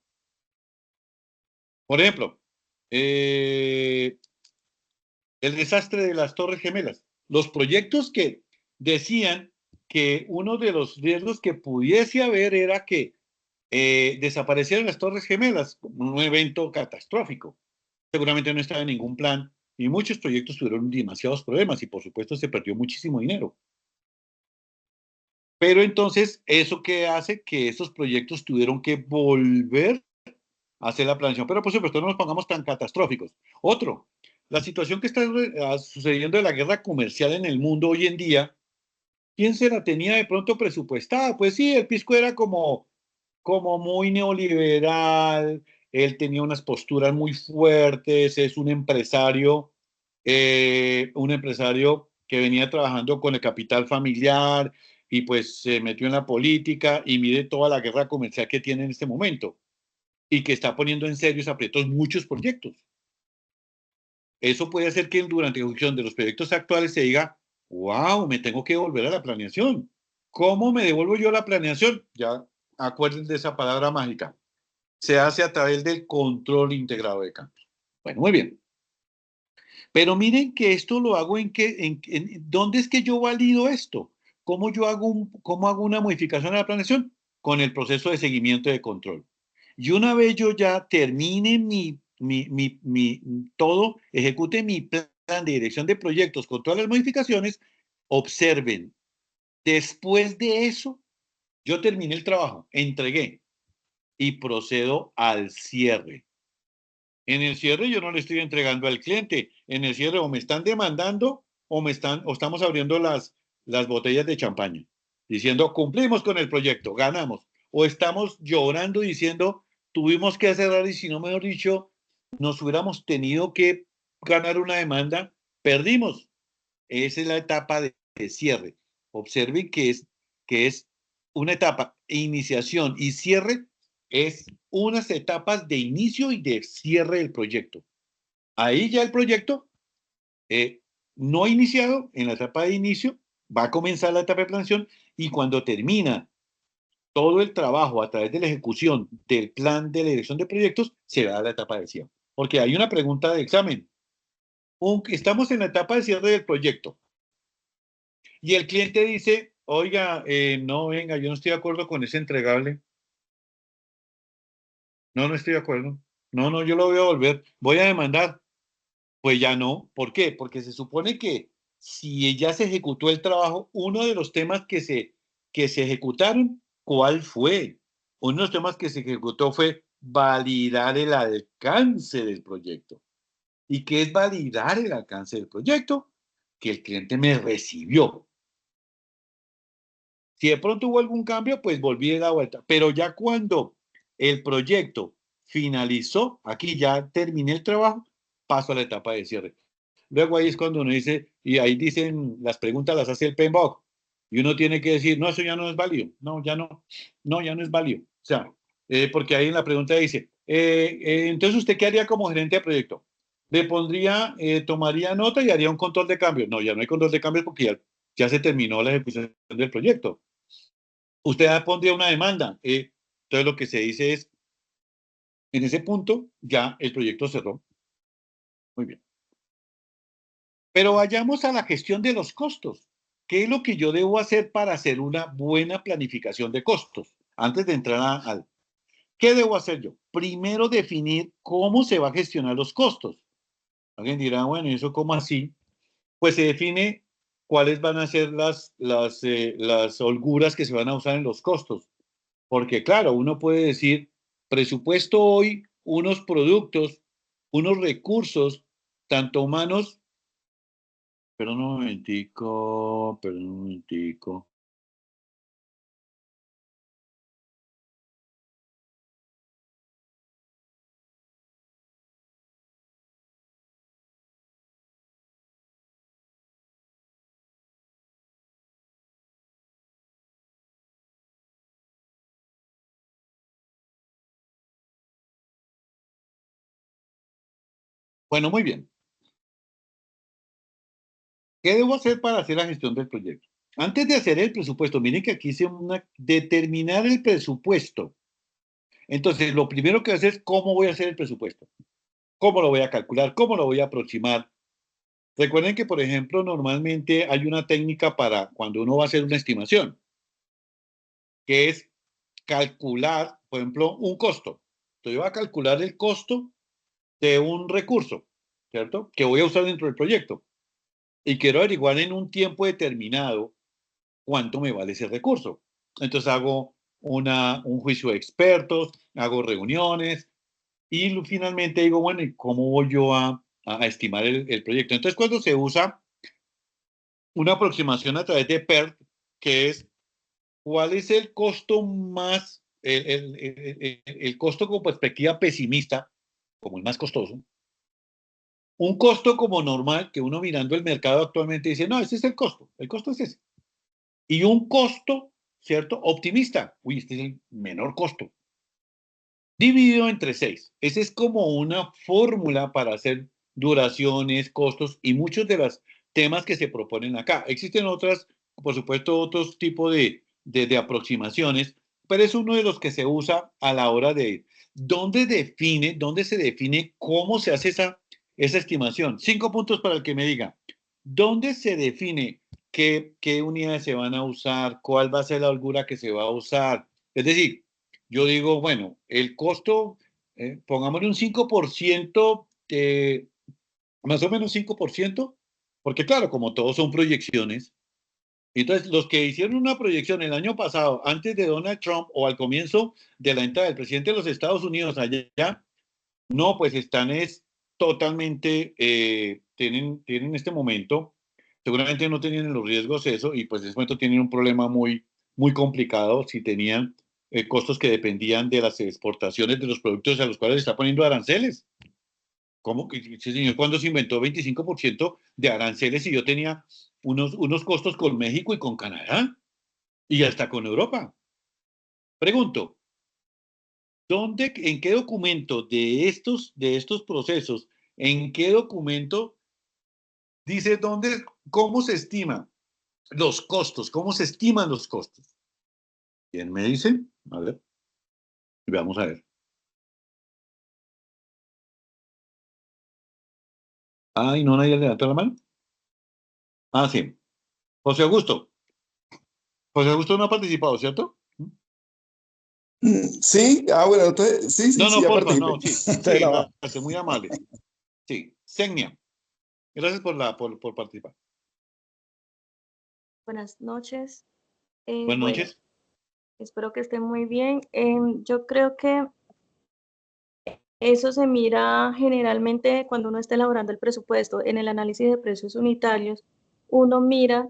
Por ejemplo, el desastre de las Torres Gemelas. Los proyectos que decían que uno de los riesgos que pudiese haber era que desaparecieran las Torres Gemelas, un evento catastrófico. Seguramente no estaba en ningún plan y muchos proyectos tuvieron demasiados problemas y por supuesto se perdió muchísimo dinero. Pero entonces, ¿eso qué hace? Que esos proyectos tuvieron que volver a hacer la planeación. Pero por supuesto, no nos pongamos tan catastróficos. Otro, la situación que está sucediendo de la guerra comercial en el mundo hoy en día, ¿quién se la tenía de pronto presupuestada? Pues sí, el Pisco era como muy neoliberal, él tenía unas posturas muy fuertes, es un empresario que venía trabajando con el capital familiar y pues se metió en la política y mide toda la guerra comercial que tiene en este momento y que está poniendo en serios aprietos muchos proyectos. Eso puede hacer que durante la ejecución de los proyectos actuales se diga, wow, me tengo que volver a la planeación. ¿Cómo me devuelvo yo a la planeación? Ya acuérdense de esa palabra mágica. Se hace a través del control integrado de cambios. Bueno, muy bien. Pero miren que esto lo hago ¿dónde es que yo valido esto? ¿Cómo hago una modificación a la planeación? Con el proceso de seguimiento de control. Y una vez yo ya termine todo, ejecute mi plan de dirección de proyectos con todas las modificaciones, observen, después de eso, yo terminé el trabajo, entregué y procedo al cierre. En el cierre yo no le estoy entregando al cliente. En el cierre o me están demandando o estamos abriendo las botellas de champaña, diciendo cumplimos con el proyecto, ganamos. O estamos llorando diciendo tuvimos que cerrar y si no, mejor dicho, nos hubiéramos tenido que ganar una demanda, perdimos. Esa es la etapa de cierre. Observen que es una etapa, iniciación y cierre es unas etapas de inicio y de cierre del proyecto. Ahí ya el proyecto no ha iniciado, en la etapa de inicio, va a comenzar la etapa de planeación y cuando termina todo el trabajo a través de la ejecución del plan de la dirección de proyectos, se va a la etapa de cierre. Porque hay una pregunta de examen. Estamos en la etapa de cierre del proyecto y el cliente dice, oiga, no, venga, yo no estoy de acuerdo con ese entregable. No estoy de acuerdo. No, yo lo voy a volver. Voy a demandar. Pues ya no. ¿Por qué? Porque se supone que si ya se ejecutó el trabajo, uno de los temas que se ejecutaron, ¿cuál fue? Uno de los temas que se ejecutó fue validar el alcance del proyecto. ¿Y qué es validar el alcance del proyecto? Que el cliente me recibió. Si de pronto hubo algún cambio, pues volví de la vuelta. Pero ya cuando el proyecto finalizó, aquí ya terminé el trabajo, paso a la etapa de cierre. Luego ahí es cuando uno dice, y ahí dicen, las preguntas las hace el PMBOK, y uno tiene que decir, no, eso ya no es válido. No, ya no es válido. O sea, porque ahí en la pregunta dice, entonces usted, ¿qué haría como gerente de proyecto? Le pondría, tomaría nota y haría un control de cambios. No, ya no hay control de cambios porque ya se terminó la ejecución del proyecto. Usted pondría una demanda. Entonces lo que se dice es, en ese punto ya el proyecto cerró. Muy bien. Pero vayamos a la gestión de los costos. ¿Qué es lo que yo debo hacer para hacer una buena planificación de costos? Antes de entrar al... ¿Qué debo hacer yo? Primero definir cómo se va a gestionar los costos. Alguien dirá, bueno, ¿y eso cómo así? Pues se define cuáles van a ser las holguras que se van a usar en los costos. Porque claro, uno puede decir, presupuesto hoy unos productos, unos recursos, tanto humanos, pero un momentico. Bueno, muy bien. ¿Qué debo hacer para hacer la gestión del proyecto? Antes de hacer el presupuesto, miren que aquí hice determinar el presupuesto. Entonces, lo primero que voy a hacer es cómo voy a hacer el presupuesto. ¿Cómo lo voy a calcular? ¿Cómo lo voy a aproximar? Recuerden que, por ejemplo, normalmente hay una técnica para cuando uno va a hacer una estimación, que es calcular, por ejemplo, un costo. Entonces, yo voy a calcular el costo de un recurso, ¿cierto? Que voy a usar dentro del proyecto. Y quiero averiguar en un tiempo determinado cuánto me vale ese recurso. Entonces hago un juicio de expertos, hago reuniones y finalmente digo, bueno, ¿y cómo voy yo a estimar el proyecto? Entonces, cuando se usa una aproximación a través de PERT, que es cuál es el costo más, el costo con perspectiva pesimista, como el más costoso, un costo como normal, que uno mirando el mercado actualmente dice, no, ese es el costo es ese. Y un costo, ¿cierto? Optimista, uy, este es el menor costo, dividido entre 6. Esa es como una fórmula para hacer duraciones, costos y muchos de los temas que se proponen acá. Existen otras, por supuesto, otros tipos de aproximaciones, pero es uno de los que se usa a la hora de dónde se define cómo se hace esa estimación. 5 puntos para el que me diga. ¿Dónde se define qué unidades se van a usar? ¿Cuál va a ser la holgura que se va a usar? Es decir, yo digo, bueno, el costo, pongámosle un 5%, más o menos 5%, porque claro, como todos son proyecciones, entonces los que hicieron una proyección el año pasado, antes de Donald Trump o al comienzo de la entrada del presidente de los Estados Unidos allá, no, pues están totalmente, tienen en este momento, seguramente no tenían los riesgos eso, y pues en este momento tienen un problema muy, muy complicado si tenían costos que dependían de las exportaciones de los productos a los cuales se está poniendo aranceles. ¿Cómo que, sí, señor, cuando se inventó 25% de aranceles y yo tenía unos costos con México y con Canadá y hasta con Europa? Pregunto, en qué documento de estos procesos, en qué documento dice cómo se estima los costos, cómo se estiman los costos? ¿Quién me dice? A ver, vamos a ver. Ay, no, nadie levantó la mano. Ah, sí. José Augusto. José Augusto no ha participado, ¿cierto? Sí, bueno, entonces, sí, No, ya porfa, participé. no, sí. Sí, gracias, muy amable. Sí, Senia. Gracias por participar. Buenas noches. Buenas Bueno, noches. espero que estén muy bien. Yo creo que eso se mira generalmente cuando uno está elaborando el presupuesto. En el análisis de precios unitarios, uno mira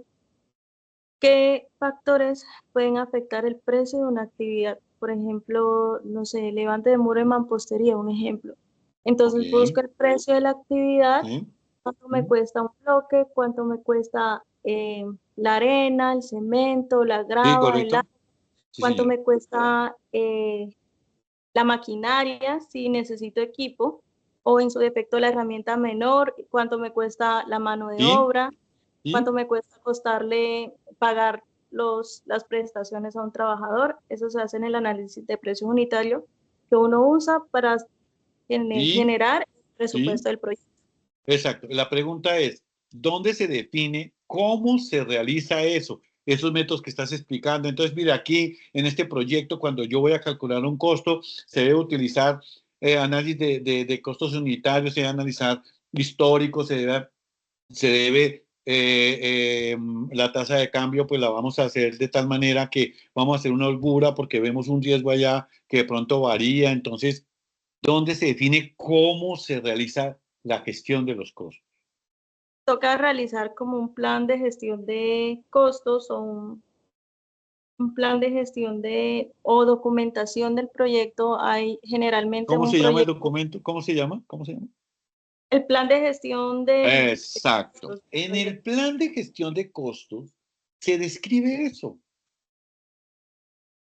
qué factores pueden afectar el precio de una actividad. Por ejemplo, no sé, levante de muro de mampostería, un ejemplo. Entonces Ok. busco el precio de la actividad, Sí. cuánto me cuesta un bloque, cuánto me cuesta la arena, el cemento, la Sí, grava, el correcto. agua, Sí, cuánto señor. me cuesta la maquinaria, si necesito equipo, o en su defecto la herramienta menor, cuánto me cuesta la mano de ¿Y? obra, cuánto ¿Y? me cuesta costarle pagar las prestaciones a un trabajador. Eso se hace en el análisis de precio unitario que uno usa para ¿Y? generar el ¿Y? presupuesto del proyecto. Exacto. La pregunta es, ¿dónde se define cómo se realiza eso? Esos métodos que estás explicando. Entonces, mira, aquí en este proyecto, cuando yo voy a calcular un costo, se debe utilizar análisis de costos unitarios, se debe analizar históricos, la tasa de cambio, pues la vamos a hacer de tal manera que vamos a hacer una holgura porque vemos un riesgo allá que de pronto varía. Entonces, ¿dónde se define cómo se realiza la gestión de los costos? Toca realizar como un plan de gestión de costos o un plan de gestión o documentación del proyecto. Hay generalmente ¿Cómo un se llama el proyecto, documento? ¿Cómo se llama? ¿Cómo se llama? el plan de gestión de Exacto. costos del En el proyecto. plan de gestión de costos se describe eso,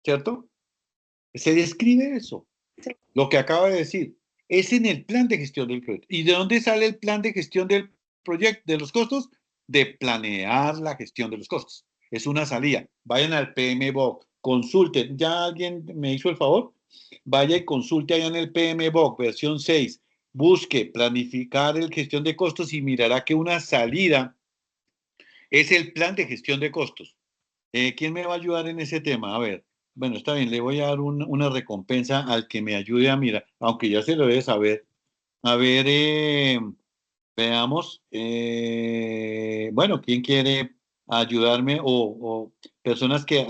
¿cierto? Se describe eso. Lo que acaba de decir. es en el plan de gestión del proyecto. ¿Y de dónde sale el plan de gestión del proyecto, de los costos? De planear la gestión de los costos. Es una salida. Vayan al PMBOK, consulten. ¿Ya alguien me hizo el favor? Vaya y consulte allá en el PMBOK, versión 6. Busque planificar el gestión de costos y mirará que una salida es el plan de gestión de costos. ¿Quién me va a ayudar en ese tema? A ver, bueno, está bien, le voy a dar una recompensa al que me ayude a mirar, aunque ya se lo debe saber. A ver, veamos. Bueno, ¿quién quiere ayudarme o personas que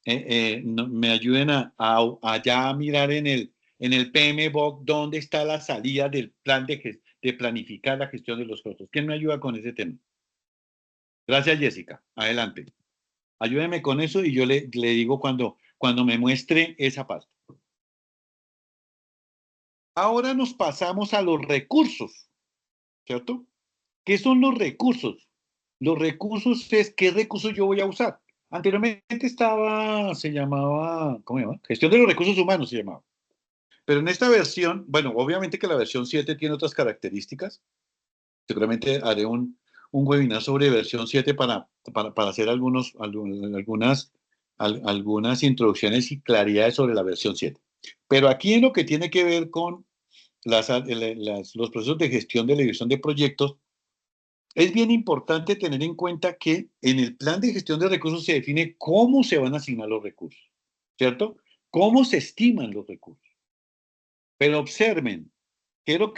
me ayuden allá a mirar en el PMBOK dónde está la salida del plan de planificar la gestión de los costos? ¿Quién me ayuda con ese tema? Gracias, Jessica. Adelante. Ayúdeme con eso y yo le digo cuando me muestre esa pasta. Ahora nos pasamos a los recursos, ¿cierto? ¿Qué son los recursos? Los recursos es qué recursos yo voy a usar. Anteriormente se llamaba, ¿cómo se llama? Gestión de los recursos humanos se llamaba. Pero en esta versión, bueno, obviamente que la versión 7 tiene otras características. Seguramente haré un webinar sobre versión 7 para hacer algunas introducciones y claridades sobre la versión 7. Pero aquí en lo que tiene que ver con los procesos de gestión de la división de proyectos, es bien importante tener en cuenta que en el plan de gestión de recursos se define cómo se van a asignar los recursos, ¿cierto? Cómo se estiman los recursos. Pero observen, ¿qué es lo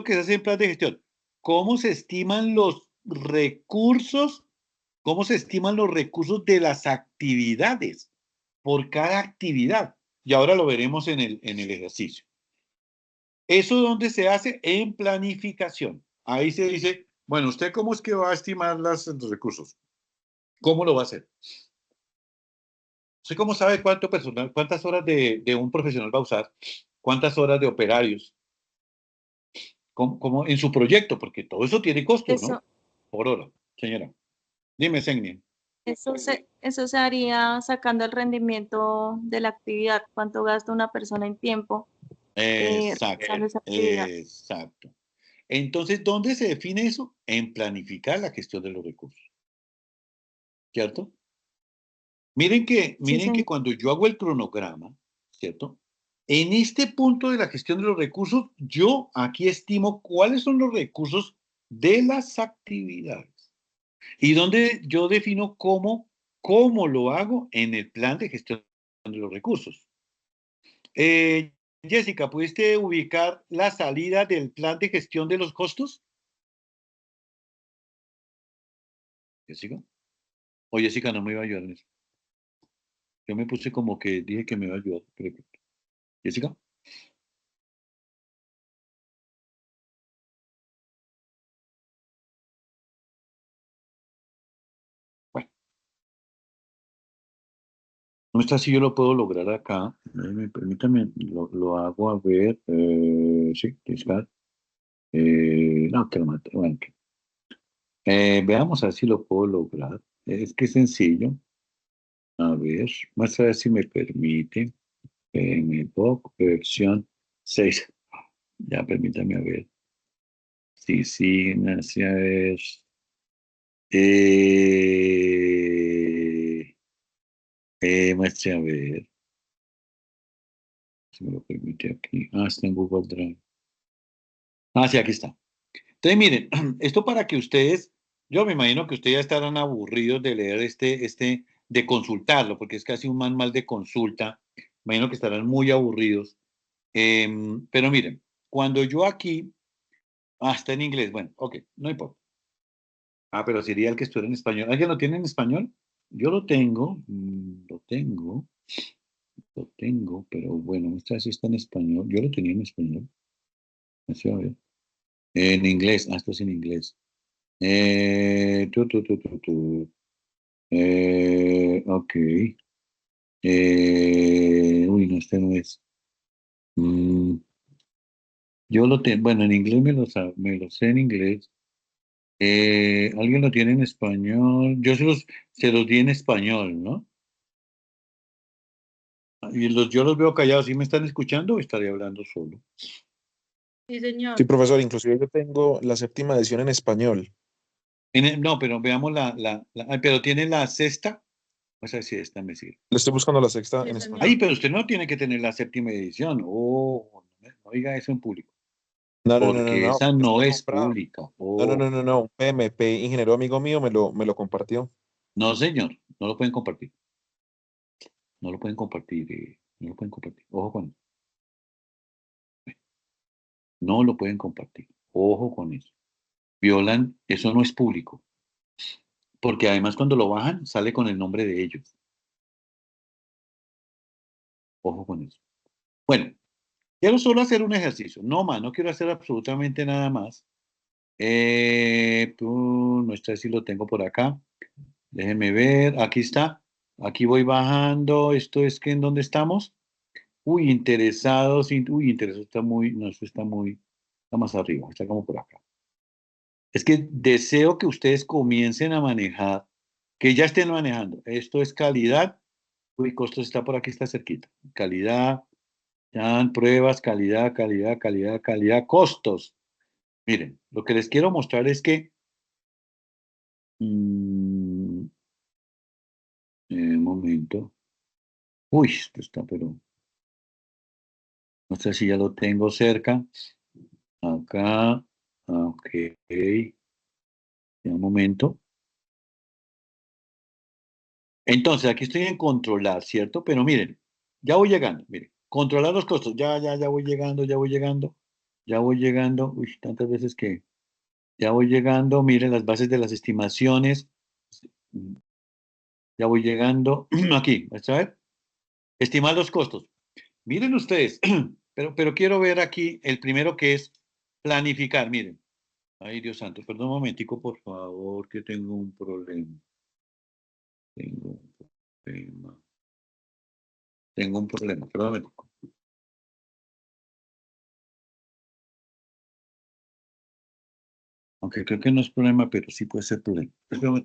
que se hace en plan de gestión? ¿Cómo se estiman los recursos? ¿Cómo se estiman los recursos de las actividades por cada actividad? Y ahora lo veremos en el ejercicio. ¿Eso dónde se hace? En planificación. Ahí se dice, bueno, ¿usted cómo es que va a estimar los recursos? ¿Cómo lo va a hacer? ¿Usted cómo sabe cuánto personal, cuántas horas de un profesional va a usar? ¿Cuántas horas de operarios? ¿Cómo en su proyecto? Porque todo eso tiene costos, ¿no? Por hora, señora. Dime, Senia. Eso se haría sacando el rendimiento de la actividad, cuánto gasta una persona en tiempo. Exacto, Esa actividad. exacto. Entonces, ¿dónde se define eso? En planificar la gestión de los recursos. ¿Cierto? Miren que cuando yo hago el cronograma, ¿cierto? En este punto de la gestión de los recursos, yo aquí estimo cuáles son los recursos de las actividades. Y donde yo defino cómo lo hago en el plan de gestión de los recursos. Jessica, ¿pudiste ubicar la salida del plan de gestión de los costos? ¿Jessica? O Jessica no me iba a ayudar en eso. Yo me puse como que dije que me iba a ayudar. ¿Jessica? Bueno. No está si yo lo puedo lograr acá. Permítame, lo hago a ver. Sí, discar. No, que lo mate. Bueno, veamos a ver si lo puedo lograr. Es que es sencillo. A ver, vamos a ver si me permite. PMBOK versión 6. Ya, permítame a ver. Sí, nace a ver. Muestre a ver. Si me lo permite aquí. Está en Google Drive. Sí, aquí está. Entonces, miren, esto para que ustedes, yo me imagino que ustedes ya estarán aburridos de leer de consultarlo, porque es casi un manual de consulta. Me imagino que estarán muy aburridos. Pero miren, cuando yo aquí, está en inglés, bueno, ok, no importa. Pero sería el que estuviera en español. ¿Alguien lo tiene en español? Yo lo tengo, pero bueno, esta vez está en español. Yo lo tenía en español. A ver. En inglés, esto es en inglés. Ok. No, este no es. Yo lo tengo, bueno, en inglés me lo sé en inglés. ¿Alguien lo tiene en español? Yo se los di en español, ¿no? Y yo los veo callados. ¿Sí me están escuchando o estaré hablando solo? Sí, señor. Sí, profesor, inclusive yo tengo la 7ª edición en español. No, pero veamos pero ¿tiene la 6ª? O sea, sí, esta me sirve. Le estoy buscando la 6ª Sí, en señor. español. Ay, pero usted no tiene que tener la 7ª edición. Oh, no diga eso en público. No, Porque esa no está es comprado. pública. No. Un PMP ingeniero amigo mío me lo compartió. No, señor, no lo pueden compartir. No lo pueden compartir. No lo pueden compartir. Ojo con eso. No lo pueden compartir. Ojo con eso. Violan, eso no es público. Porque además cuando lo bajan, sale con el nombre de ellos. Ojo con eso. Bueno, quiero solo hacer un ejercicio. No más, no quiero hacer absolutamente nada más. No sé si lo tengo por acá. Déjenme ver. Aquí está. Aquí voy bajando. Esto es que en dónde estamos. Uy, interesados. Uy, interesado está muy. No, esto está muy. Está más arriba. Está como por acá. Es que deseo que ustedes comiencen a manejar, que ya estén manejando. Esto es calidad. Uy, costos está por aquí, está cerquita. Calidad. Ya, pruebas, calidad, costos. Miren, lo que les quiero mostrar es que un momento. Uy, esto está, pero no sé si ya lo tengo cerca. Acá. Ok. Ya, un momento. Entonces, aquí estoy en controlar, ¿cierto? Pero miren, ya voy llegando. Miren, controlar los costos. Ya voy llegando, ya voy llegando. Ya voy llegando. Uy, tantas veces que ya voy llegando. Miren las bases de las estimaciones. Ya voy llegando. Aquí, ¿vas a ver? Estimar los costos. Miren ustedes, pero quiero ver aquí el primero que es planificar. Miren. Ay, Dios santo, perdón un momentico, por favor, que tengo un problema. Tengo un problema, perdón un momentico. Aunque creo que no es problema, pero sí puede ser problema.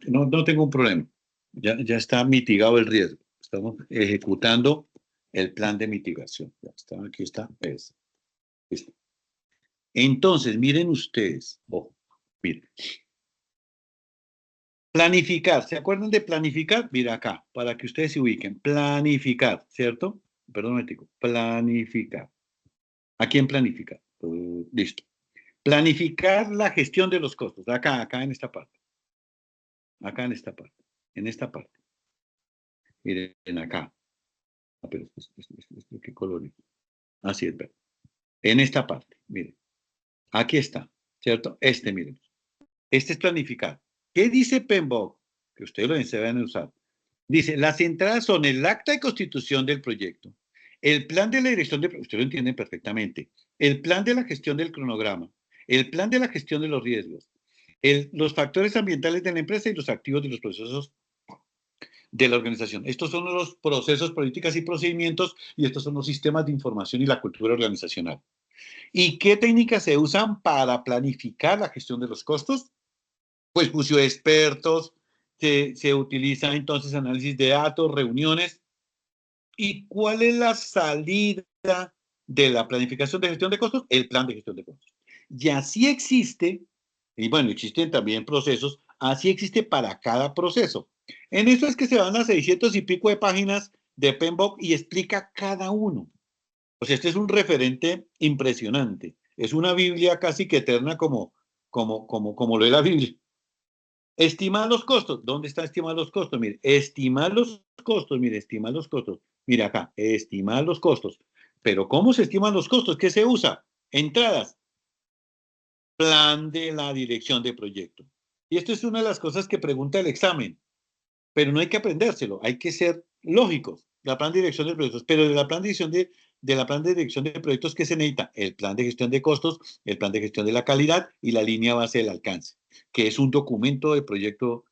No tengo un problema. Ya está mitigado el riesgo. Estamos ejecutando el plan de mitigación. Ya está, aquí está. Listo. Entonces, miren ustedes. Ojo, miren. Planificar. ¿Se acuerdan de planificar? Mira acá, para que ustedes se ubiquen. Planificar, ¿cierto? Perdón un momentico. Planificar. ¿A quién planificar? Listo. Planificar la gestión de los costos. Acá en esta parte. Acá en esta parte. En esta parte. Miren acá. Pero ¿qué color es? Así es, ¿verdad? En esta parte. Miren. Aquí está. ¿Cierto? Miren. Este es planificar. ¿Qué dice PMBOK? Que ustedes lo deben usar. Dice, las entradas son el acta de constitución del proyecto, el plan de la dirección de, ustedes lo entienden perfectamente, el plan de la gestión del cronograma, el plan de la gestión de los riesgos, los factores ambientales de la empresa y los activos de los procesos de la organización. Estos son los procesos, políticas y procedimientos y estos son los sistemas de información y la cultura organizacional. ¿Y qué técnicas se usan para planificar la gestión de los costos? Pues juicio de expertos, se utiliza entonces análisis de datos, reuniones. ¿Y cuál es la salida de la planificación de gestión de costos? El plan de gestión de costos. Y así existe, y bueno, existen también procesos, así existe para cada proceso. En eso es que se van a 600 y pico de páginas de PMBOK y explica cada uno. O sea, este es un referente impresionante. Es una Biblia casi que eterna como lo es la Biblia. Estimar los costos. ¿Dónde está estimar los costos? Mire, estimar los costos. Mire, estimar los costos. Mire acá, estimar los costos. Pero ¿cómo se estiman los costos? ¿Qué se usa? Entradas. Plan de la dirección de proyecto. Y esto es una de las cosas que pregunta el examen. Pero no hay que aprendérselo, hay que ser lógicos. La plan de dirección de proyectos. Pero de la plan de dirección de proyectos, ¿qué se necesita? El plan de gestión de costos, el plan de gestión de la calidad y la línea base del alcance, que es un documento de proyecto,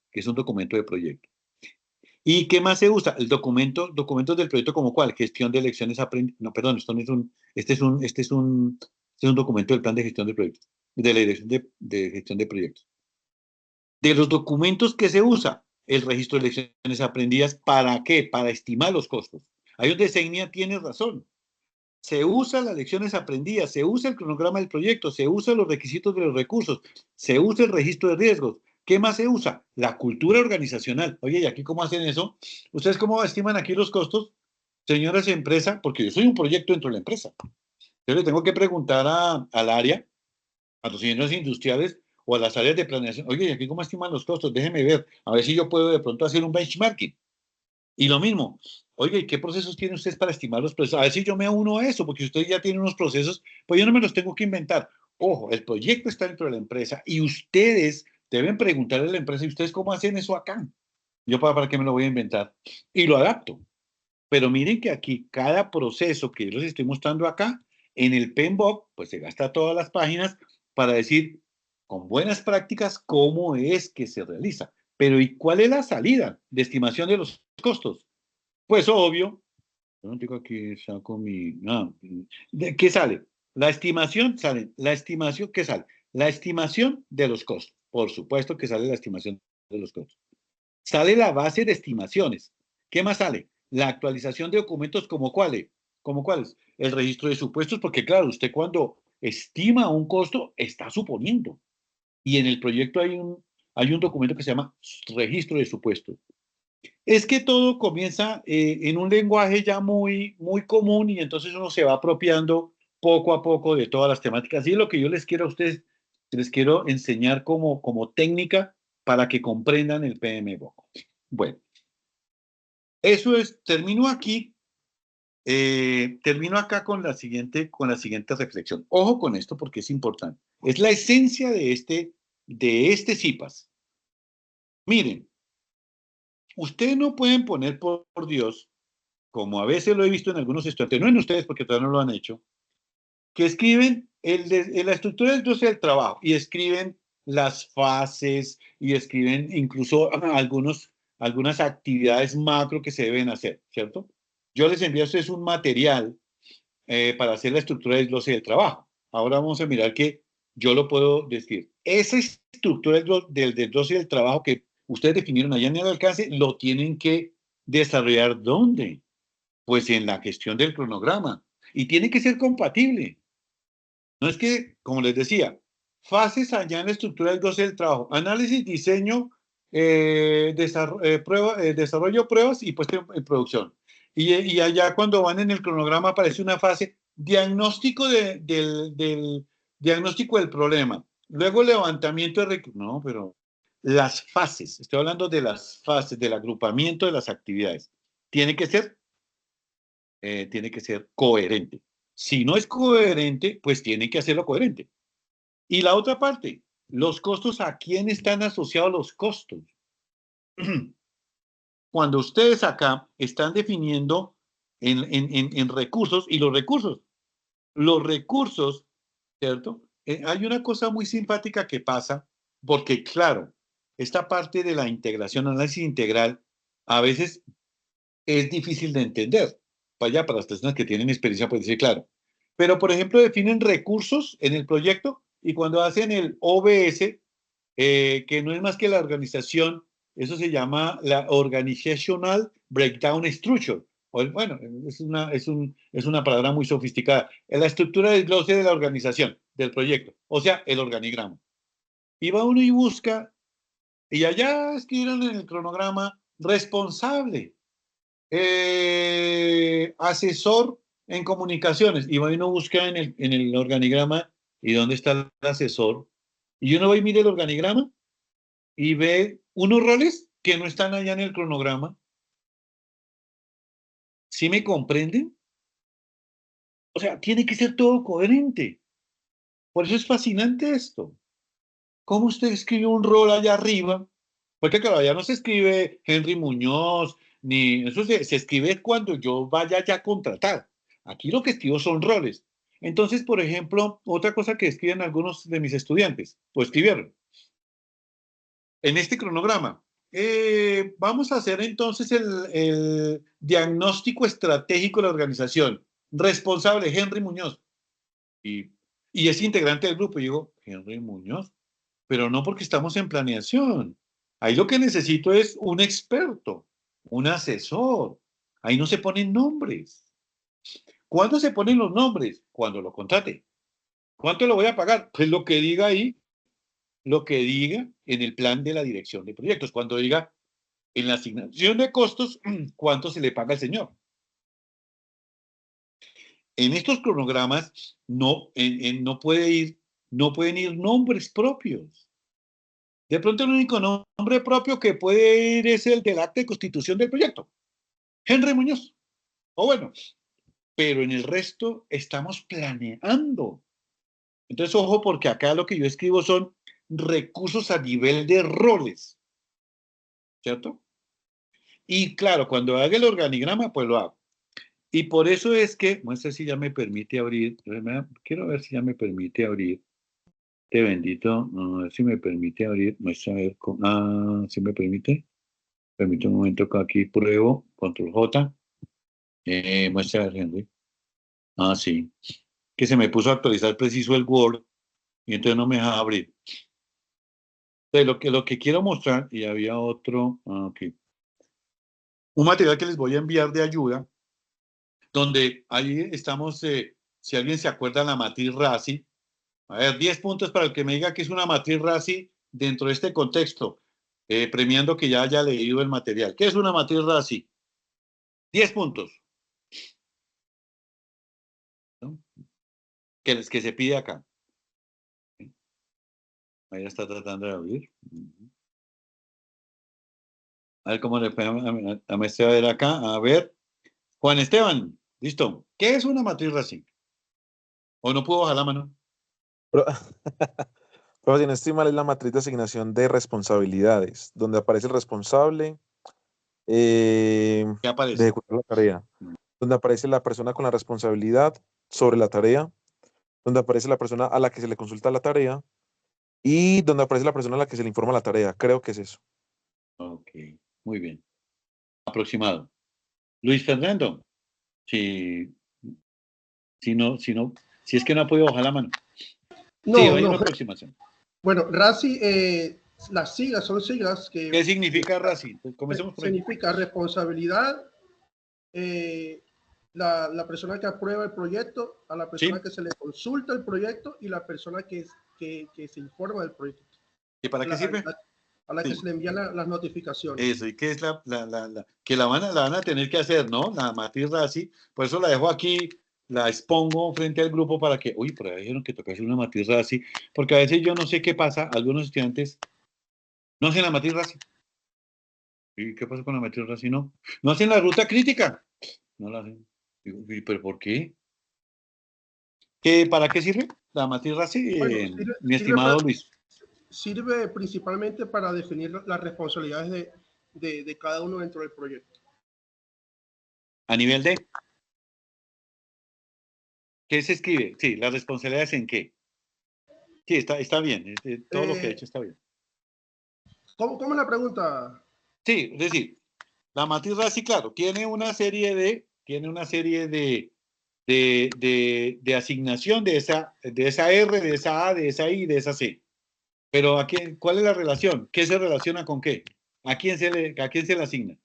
¿Y qué más se usa? Documentos del proyecto como cuál? Gestión de lecciones aprendidas. No, perdón, esto no es este es un documento del plan de gestión de proyectos, de la dirección de gestión de proyectos. De los documentos que se usa, el registro de lecciones aprendidas, ¿para qué? Para estimar los costos. Ahí donde Seinia tiene razón. se usan las lecciones aprendidas, se usa el cronograma del proyecto, se usan los requisitos de los recursos, se usa el registro de riesgos. ¿Qué más se usa? La cultura organizacional. Oye, ¿y aquí cómo hacen eso? ¿Ustedes cómo estiman aquí los costos? Señoras de empresa, porque yo soy un proyecto dentro de la empresa. Yo le tengo que preguntar al área, a los ingenieros industriales o a las áreas de planeación, oye, ¿y aquí cómo estiman los costos? Déjeme ver, a ver si yo puedo de pronto hacer un benchmarking. Y lo mismo, oye, ¿y qué procesos tienen ustedes para estimar los procesos? A ver si yo me uno a eso, porque ustedes ya tienen unos procesos, pues yo no me los tengo que inventar. Ojo, el proyecto está dentro de la empresa y ustedes deben preguntarle a la empresa, ¿y ustedes cómo hacen eso acá? Yo para qué me lo voy a inventar. Y lo adapto. Pero miren que aquí cada proceso que yo les estoy mostrando acá, en el PMBOK, pues se gasta todas las páginas para decir con buenas prácticas cómo es que se realiza. Pero ¿y cuál es la salida de estimación de los costos? Pues obvio, yo no tengo aquí, saco mi... No, ¿qué sale? La estimación sale, la estimación, ¿qué sale? La estimación de los costos. Por supuesto que sale la estimación de los costos. Sale la base de estimaciones. ¿Qué más sale? La actualización de documentos como cuáles. ¿Como cuáles? El registro de supuestos, porque claro, usted cuando estima un costo, está suponiendo. Y en el proyecto hay un documento que se llama registro de supuestos. Es que todo comienza en un lenguaje ya muy, muy común y entonces uno se va apropiando poco a poco de todas las temáticas. Y es lo que yo les quiero a ustedes, les quiero enseñar como técnica para que comprendan el PMBOK. Bueno, eso es, termino aquí, termino acá con la siguiente reflexión. Ojo con esto porque es importante. Es la esencia de este CIPAS. Miren, ustedes no pueden poner, por Dios, como a veces lo he visto en algunos estudiantes, no en ustedes porque todavía no lo han hecho, que escriben la estructura del trabajo y escriben las fases y escriben incluso algunas actividades macro que se deben hacer, ¿cierto? Yo les envío a ustedes un material para hacer la estructura del desglose del trabajo. Ahora vamos a mirar que yo lo puedo decir. Esa estructura del desglose del trabajo que ustedes definieron allá en el alcance, lo tienen que desarrollar ¿dónde? Pues en la gestión del cronograma. Y tiene que ser compatible. No es que, como les decía, fases allá en la estructura del desglose del trabajo. Análisis, diseño, desarrollo, pruebas y puesta en producción. Y allá cuando van en el cronograma aparece una fase diagnóstico del diagnóstico del problema. Luego levantamiento de recursos. No, pero las fases, estoy hablando de las fases, del agrupamiento de las actividades. Tiene que ser coherente. Si no es coherente, pues tiene que hacerlo coherente. Y la otra parte, los costos, ¿a quién están asociados los costos? Cuando ustedes acá están definiendo en recursos, y los recursos, ¿cierto? Hay una cosa muy simpática que pasa, porque claro, esta parte de la integración, análisis integral, a veces es difícil de entender. Para las personas que tienen experiencia puede decir, claro. Pero, por ejemplo, definen recursos en el proyecto y cuando hacen el OBS, que no es más que la organización, eso se llama la Organizational Breakdown Structure. Bueno, es una palabra muy sofisticada. Es la estructura del desglose de la organización, del proyecto, o sea, el organigrama. Y va uno y busca, y allá escribieron en el cronograma responsable, asesor en comunicaciones, y va uno busca en el organigrama, ¿y dónde está el asesor? Y uno va y mira el organigrama y ve unos roles que no están allá en el cronograma. ¿Sí me comprenden? O sea, tiene que ser todo coherente. Por eso es fascinante esto. ¿Cómo usted escribe un rol allá arriba? Porque claro, allá no se escribe Henry Muñoz, ni eso se escribe cuando yo vaya ya a contratar. Aquí lo que escribo son roles. Entonces, por ejemplo, otra cosa que escriben algunos de mis estudiantes, o escribieron, en este cronograma, vamos a hacer entonces el diagnóstico estratégico de la organización. Responsable, Henry Muñoz. Y es integrante del grupo. Y digo, Henry Muñoz, pero no porque estamos en planeación. Ahí lo que necesito es un experto, un asesor. Ahí no se ponen nombres. ¿Cuándo se ponen los nombres? Cuando lo contrate. ¿Cuánto lo voy a pagar? Pues lo que diga ahí, lo que diga en el plan de la dirección de proyectos. Cuando diga en la asignación de costos, ¿cuánto se le paga al señor? En estos cronogramas no pueden ir nombres propios. De pronto el único nombre propio que puede ir es el del acta de constitución del proyecto. Henry Muñoz. O bueno, pero en el resto estamos planeando. Entonces, ojo, porque acá lo que yo escribo son recursos a nivel de roles. ¿Cierto? Y claro, cuando haga el organigrama, pues lo hago. Y por eso es que, muestra si ya me permite abrir, quiero ver si ya me permite abrir. Este bendito, a ver si me permite abrir, muestra a ver, si me permite. Permite un momento que aquí pruebo, control J. Muestra a ver, Henry. Sí. Que se me puso a actualizar preciso el Word y entonces no me deja abrir. Entonces, lo que quiero mostrar, y había otro, aquí. Un material que les voy a enviar de ayuda, donde ahí estamos, si alguien se acuerda, la matriz RASI. A ver, 10 puntos para el que me diga que es una matriz RASI dentro de este contexto, premiando que ya haya leído el material. ¿Qué es una matriz RASI? 10 puntos. ¿No? Que se pide acá. Ahí está tratando de abrir. A ver cómo le podemos a ver acá. A ver. Juan Esteban, listo. ¿Qué es una matriz RASI? ¿O no puedo bajar la mano? Pero si no estoy mal, es la matriz de asignación de responsabilidades, donde aparece el responsable ¿Qué aparece? de ejecutar la tarea, donde aparece la persona con la responsabilidad sobre la tarea, donde aparece la persona a la que se le consulta la tarea y donde aparece la persona a la que se le informa la tarea. Creo que es eso. Ok, muy bien. Aproximado. Luis Fernando, si es que no ha podido bajar la mano. No, sí, hay no. una aproximación. Bueno, RASI, las siglas son siglas que... ¿Qué significa RASI? Comencemos por ahí. Significa responsabilidad, la persona que aprueba el proyecto, a la persona que se le consulta el proyecto y la persona que se informa del proyecto. ¿Y para qué sirve? A la que se le envían las notificaciones. Eso, y que es que la van a tener que hacer, ¿no? La matriz RASI, por eso la dejo aquí, la expongo frente al grupo para que, uy, por ahí dijeron que toca hacer una matriz RASI, porque a veces yo no sé qué pasa, algunos estudiantes no hacen la matriz RASI. ¿Y qué pasa con la matriz RASI? No hacen la ruta crítica. No la hacen. ¿Y pero por qué? ¿Para qué sirve la matriz RASI, mi estimado Luis? Sirve principalmente para definir las responsabilidades de cada uno dentro del proyecto. ¿A nivel de? ¿Qué se escribe? Sí, las responsabilidades en qué. Sí, está bien. Todo lo que he hecho está bien. ¿Cómo es la pregunta? Sí, es decir, la matriz RASI, claro, tiene una serie de asignación de esa R, de esa A, de esa I, de esa C. Pero ¿cuál es la relación? ¿Qué se relaciona con qué? ¿A quién se le asigna?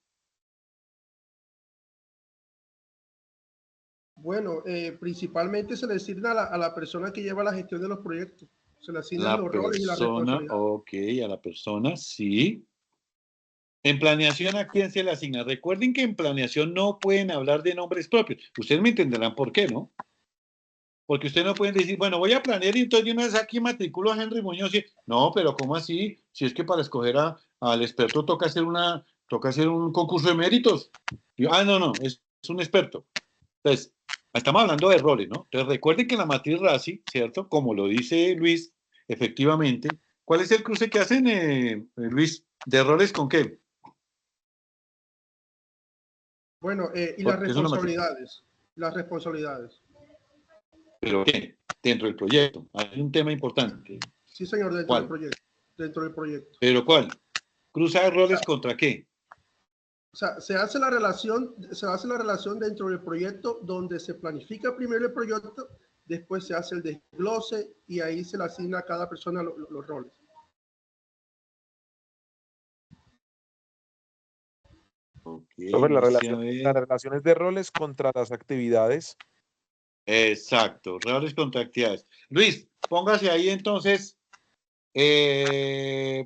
Bueno, principalmente se le asigna a la persona que lleva la gestión de los proyectos. Se le asignan los roles y las responsabilidades. Ok, a la persona, sí. En planeación, ¿a quién se le asigna? Recuerden que en planeación no pueden hablar de nombres propios. Ustedes me entenderán por qué, ¿no? Porque ustedes no pueden decir, bueno, voy a planear y entonces de una vez aquí matriculo a Henry Muñoz. No, pero ¿cómo así? Si es que para escoger al experto toca hacer un concurso de méritos. No, es un experto. Entonces, estamos hablando de roles, ¿no? Entonces, recuerden que la matriz RASI, ¿cierto? Como lo dice Luis, efectivamente, ¿cuál es el cruce que hacen, Luis? ¿De roles con qué? Bueno, y las responsabilidades. Las responsabilidades. ¿Pero qué? Dentro del proyecto. Hay un tema importante. Sí, señor, dentro del proyecto. Dentro del proyecto. ¿Pero cuál? ¿Cruza de roles contra qué? O sea, se hace la relación dentro del proyecto donde se planifica primero el proyecto, después se hace el desglose y ahí se le asigna a cada persona los roles. Sobre las relaciones de roles contra las actividades Exacto, reales contra actividades. Luis, póngase ahí entonces,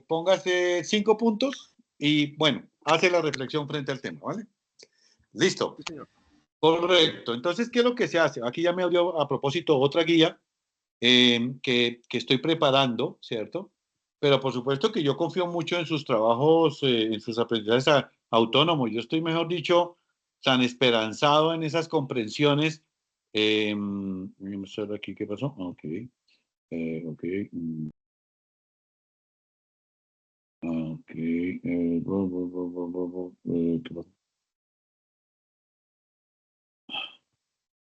póngase 5 puntos y bueno, hace la reflexión frente al tema, ¿vale? Listo. Sí, señor. Correcto. Entonces, ¿qué es lo que se hace? Aquí ya me abrió a propósito otra guía que estoy preparando, ¿cierto? Pero por supuesto que yo confío mucho en sus trabajos, en sus aprendizajes autónomos. Yo estoy, mejor dicho, tan esperanzado en esas comprensiones. Vamos a ver aquí qué pasó. Ok. Ok. Ok. ¿Qué pasó?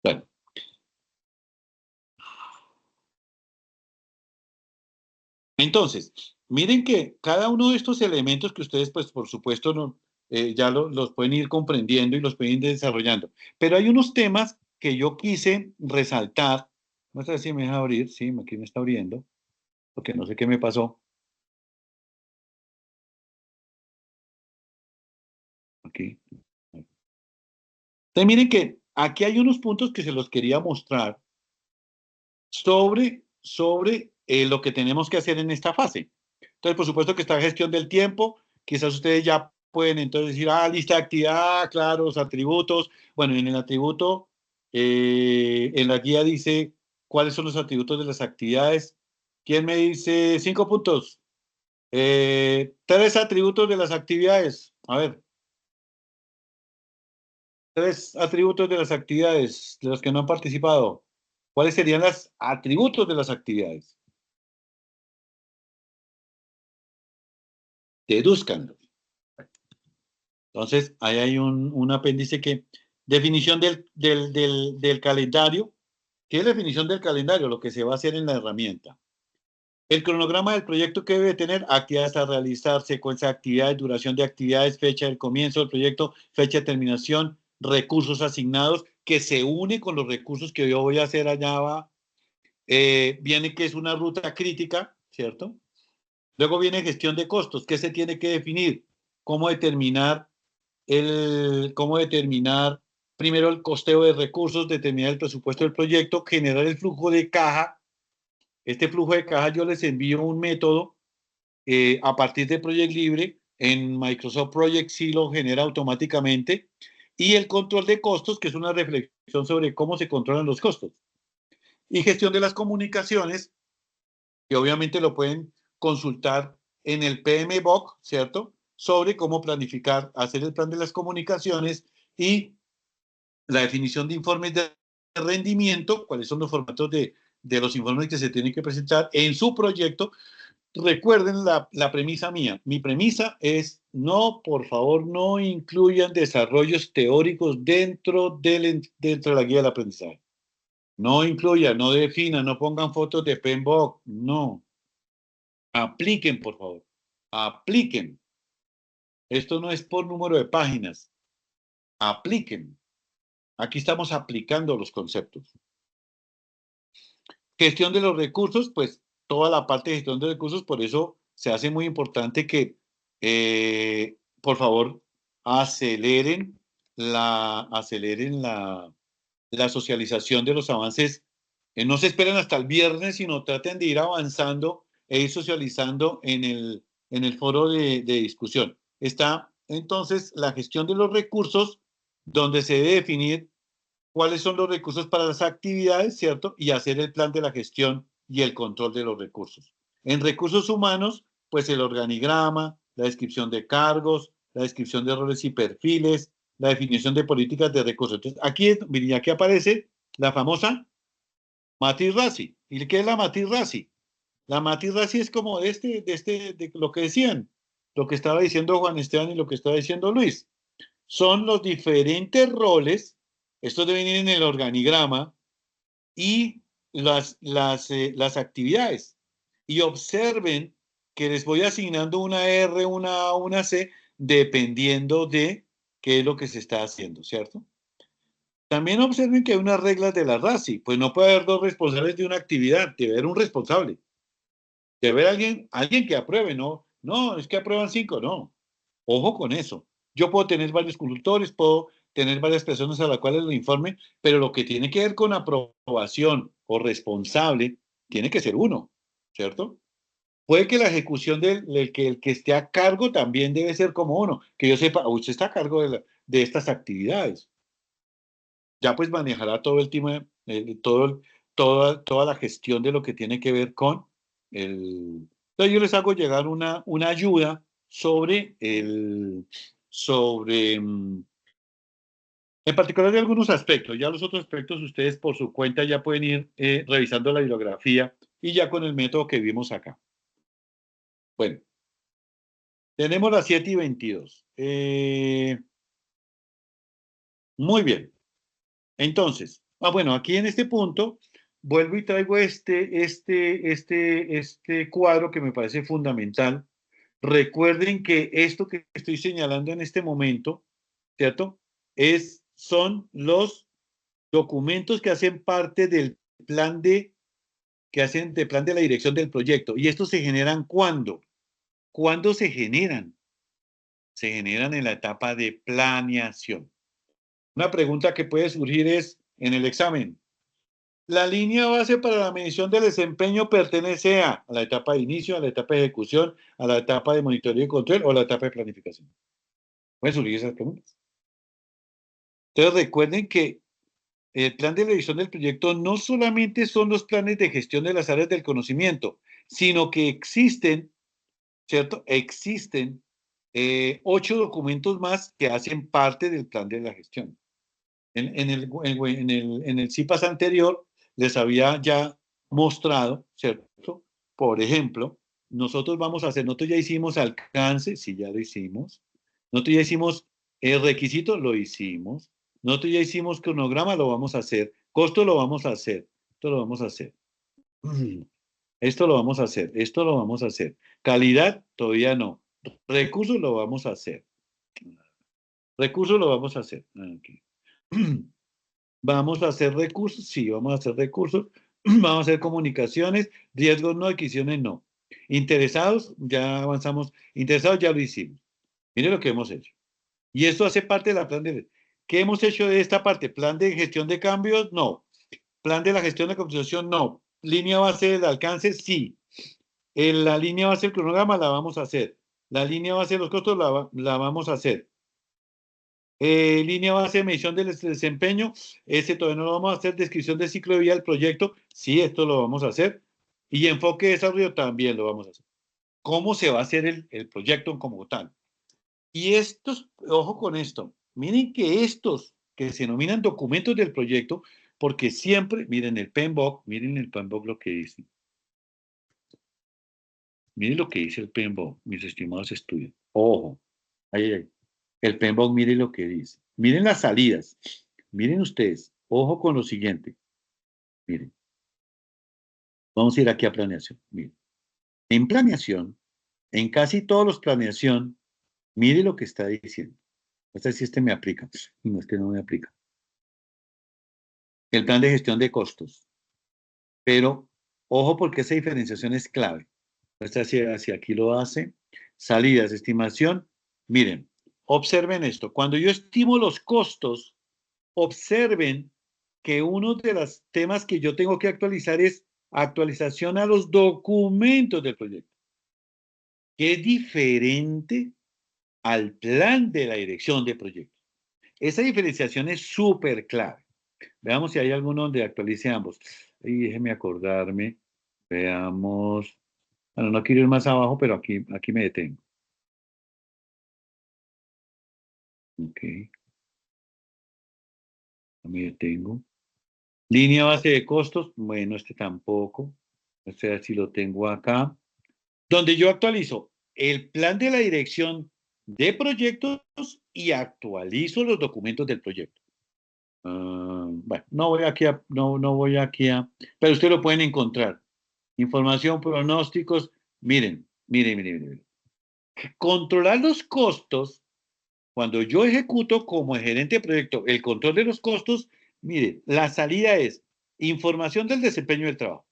Bueno. Entonces, miren que cada uno de estos elementos que ustedes, pues, por supuesto, no, ya los pueden ir comprendiendo y los pueden ir desarrollando. Pero hay unos temas que yo quise resaltar. Vamos a ver si me deja abrir. Sí, aquí me está abriendo. Porque no sé qué me pasó. Aquí. Entonces, miren que aquí hay unos puntos que se los quería mostrar sobre lo que tenemos que hacer en esta fase. Entonces, por supuesto que está gestión del tiempo. Quizás ustedes ya pueden entonces decir, lista de actividad, claro, los atributos. Bueno, en el atributo, en la guía dice cuáles son los atributos de las actividades. ¿Quién me dice 5 puntos? 3 atributos de las actividades. A ver. 3 atributos de las actividades de los que no han participado. ¿Cuáles serían los atributos de las actividades? Dedúzcanlo. Entonces, ahí hay un apéndice que, definición del calendario. ¿Qué es la definición del calendario? Lo que se va a hacer en la herramienta. El cronograma del proyecto que debe tener: actividades a realizar, secuencia de actividades, duración de actividades, fecha del comienzo del proyecto, fecha de terminación, recursos asignados, que se une con los recursos que yo voy a hacer allá va. Viene que es una ruta crítica, ¿cierto? Luego viene gestión de costos. ¿Qué se tiene que definir? ¿Cómo determinar primero el costeo de recursos, determinar el presupuesto del proyecto, generar el flujo de caja? Este flujo de caja yo les envío un método a partir de Project Libre. En Microsoft Project sí lo genera automáticamente. Y el control de costos, que es una reflexión sobre cómo se controlan los costos. Y gestión de las comunicaciones, que obviamente lo pueden consultar en el PMBOK, ¿cierto? Sobre cómo planificar, hacer el plan de las comunicaciones y la definición de informes de rendimiento, cuáles son los formatos de los informes que se tienen que presentar en su proyecto. Recuerden la premisa mía. Mi premisa es: no, por favor, no incluyan desarrollos teóricos dentro de la guía del aprendizaje. No incluyan, no definan, no pongan fotos de PMBOK, no. Apliquen, por favor. Apliquen. Esto no es por número de páginas. Apliquen. Aquí estamos aplicando los conceptos. Gestión de los recursos, pues toda la parte de gestión de recursos, por eso se hace muy importante que, por favor, aceleren la socialización de los avances. No se esperen hasta el viernes, sino traten de ir avanzando e ir socializando en el foro de discusión. Está entonces la gestión de los recursos, donde se debe definir cuáles son los recursos para las actividades, ¿cierto? Y hacer el plan de la gestión y el control de los recursos. En recursos humanos, pues el organigrama, la descripción de cargos, la descripción de roles y perfiles, la definición de políticas de recursos. Entonces, aquí aparece la famosa matriz RACI. ¿Y qué es la matriz RACI? La matriz RACI es como de lo que decían, lo que estaba diciendo Juan Esteban y lo que estaba diciendo Luis. Son los diferentes roles, estos deben ir en el organigrama, y las actividades. Y observen que les voy asignando una R, una A, una C, dependiendo de qué es lo que se está haciendo, ¿cierto? También observen que hay unas reglas de la RACI. Pues no puede haber 2 responsables de una actividad, debe haber un responsable. Debe haber alguien que apruebe, ¿no? No, es que aprueban 5, no. Ojo con eso. Yo puedo tener varios consultores, puedo tener varias personas a las cuales lo informe, pero lo que tiene que ver con aprobación o responsable tiene que ser uno, ¿cierto? Puede que la ejecución el que esté a cargo también debe ser como uno, que yo sepa, usted está a cargo de estas actividades. Ya pues manejará todo el tema, toda la gestión de lo que tiene que ver con el... Entonces yo les hago llegar una ayuda sobre en particular de algunos aspectos. Ya los otros aspectos ustedes por su cuenta ya pueden ir revisando la bibliografía y ya con el método que vimos acá. Bueno, tenemos las 7:22. Muy bien. Entonces, bueno, aquí en este punto vuelvo y traigo este cuadro que me parece fundamental. Recuerden que esto que estoy señalando en este momento, ¿cierto? Son los documentos que hacen parte del plan plan de la dirección del proyecto. ¿Y estos se generan cuándo? ¿Cuándo se generan? Se generan en la etapa de planeación. Una pregunta que puede surgir es en el examen. ¿La línea base para la medición del desempeño pertenece a la etapa de inicio, a la etapa de ejecución, a la etapa de monitoreo y control o a la etapa de planificación? Pueden surgir esas preguntas. Entonces recuerden que el plan de revisión del proyecto no solamente son los planes de gestión de las áreas del conocimiento, sino que existen, ¿cierto? Existen 8 documentos más que hacen parte del plan de la gestión. En el CIPAS anterior les había ya mostrado, ¿cierto? Por ejemplo, nosotros ya hicimos alcance, sí, ya lo hicimos. Nosotros ya hicimos el requisito, lo hicimos. Nosotros ya hicimos cronograma, lo vamos a hacer. Costo, lo vamos a hacer. Esto lo vamos a hacer. Esto lo vamos a hacer. Esto lo vamos a hacer. Calidad, todavía no. Recursos, lo vamos a hacer. Recursos, lo vamos a hacer. Aquí. ¿Vamos a hacer recursos? Sí, vamos a hacer recursos. Vamos a hacer comunicaciones. Riesgos no, adquisiciones no. Interesados, ya avanzamos. Interesados, ya lo hicimos. Mire lo que hemos hecho. Y esto hace parte de la plan de... ¿Qué hemos hecho de esta parte? ¿Plan de gestión de cambios? No. ¿Plan de la gestión de compensación? No. ¿Línea base del alcance? Sí. La línea base del cronograma la vamos a hacer. La línea base de los costos la vamos a hacer. Línea base de medición del desempeño, ese todavía no lo vamos a hacer. Descripción del ciclo de vida del proyecto, sí, esto lo vamos a hacer. Y enfoque de desarrollo también lo vamos a hacer. ¿Cómo se va a hacer el proyecto como tal? Y estos, ojo con esto, miren que estos que se denominan documentos del proyecto, porque siempre, miren el PMBOK lo que dice. Miren lo que dice el PMBOK, mis estimados estudiantes. Ojo, ahí. El PMBOK, miren lo que dice. Miren las salidas. Miren ustedes. Ojo con lo siguiente. Miren. Vamos a ir aquí a planeación. Miren. En planeación, en casi todos los planeación, mire lo que está diciendo. No sé si este me aplica. No, este no me aplica. El plan de gestión de costos. Pero, ojo porque esa diferenciación es clave. Hacia aquí lo hace. Salidas, estimación. Miren. Observen esto. Cuando yo estimo los costos, observen que uno de los temas que yo tengo que actualizar es actualización a los documentos del proyecto, que es diferente al plan de la dirección de proyecto. Esa diferenciación es súper clave. Veamos si hay alguno donde actualice ambos. Y déjenme acordarme. Veamos. Bueno, no quiero ir más abajo, pero aquí me detengo. Ok. Me detengo. Línea base de costos. Bueno, este tampoco. O sea, si lo tengo acá. Donde yo actualizo el plan de la dirección de proyectos y actualizo los documentos del proyecto. Bueno, no voy aquí a... Pero ustedes lo pueden encontrar. Información, pronósticos. Miren. Controlar los costos. Cuando yo ejecuto como gerente de proyecto el control de los costos, mire, la salida es información del desempeño del trabajo,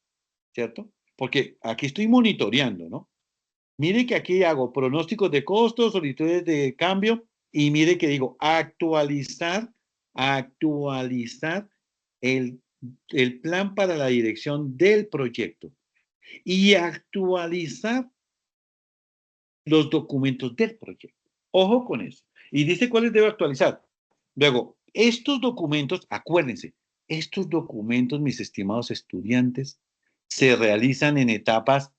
¿cierto? Porque aquí estoy monitoreando, ¿no? Mire que aquí hago pronósticos de costos, solicitudes de cambio, y mire que digo, actualizar el plan para la dirección del proyecto y actualizar los documentos del proyecto. Ojo con eso. Y dice cuáles debo actualizar. Luego, estos documentos, acuérdense, estos documentos, mis estimados estudiantes, se realizan en etapas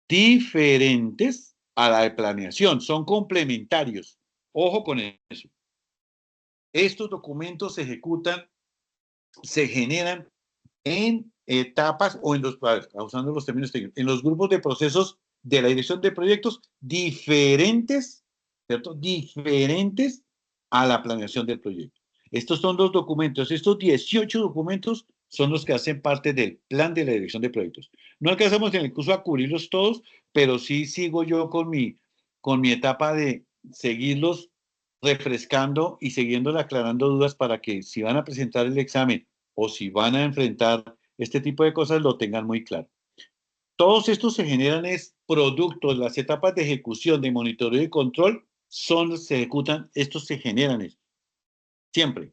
diferentes a la de planeación, son complementarios. Ojo con eso. Estos documentos se ejecutan, se generan en etapas o en los, usando los términos técnicos, en los grupos de procesos de la dirección de proyectos diferentes, ¿cierto? Diferentes a la planeación del proyecto. Estos son los documentos, estos 18 documentos son los que hacen parte del plan de la dirección de proyectos. No alcanzamos en el curso a cubrirlos todos, pero sí sigo yo con mi etapa de seguirlos refrescando y siguiéndole aclarando dudas para que si van a presentar el examen o si van a enfrentar este tipo de cosas, lo tengan muy claro. Todos estos se generan es productos, las etapas de ejecución, de monitoreo y control, se ejecutan, estos se generan siempre.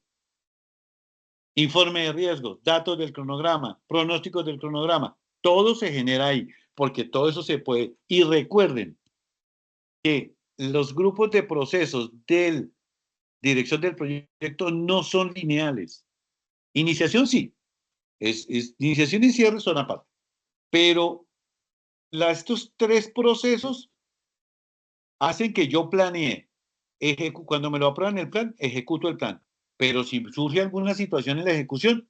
Informe de riesgos, datos del cronograma, pronósticos del cronograma, todo se genera ahí, porque todo eso se puede. Y recuerden que los grupos de procesos de dirección del proyecto no son lineales. Iniciación sí, iniciación y cierre son aparte, pero estos tres procesos hacen que yo planee. Cuando me lo aprueban el plan, ejecuto el plan. Pero si surge alguna situación en la ejecución,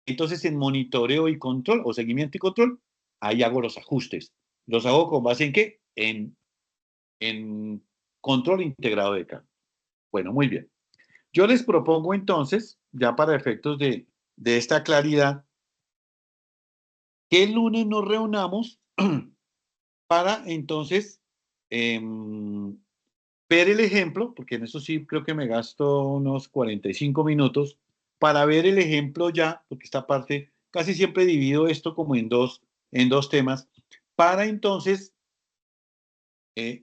entonces en monitoreo y control, o seguimiento y control, ahí hago los ajustes. ¿Los hago con base en qué? En control integrado de cambio. Bueno, muy bien. Yo les propongo entonces, ya para efectos de esta claridad, que el lunes nos reunamos para entonces ver el ejemplo, porque en eso sí creo que me gasto unos 45 minutos, para ver el ejemplo ya, porque esta parte casi siempre divido esto como en dos temas, para entonces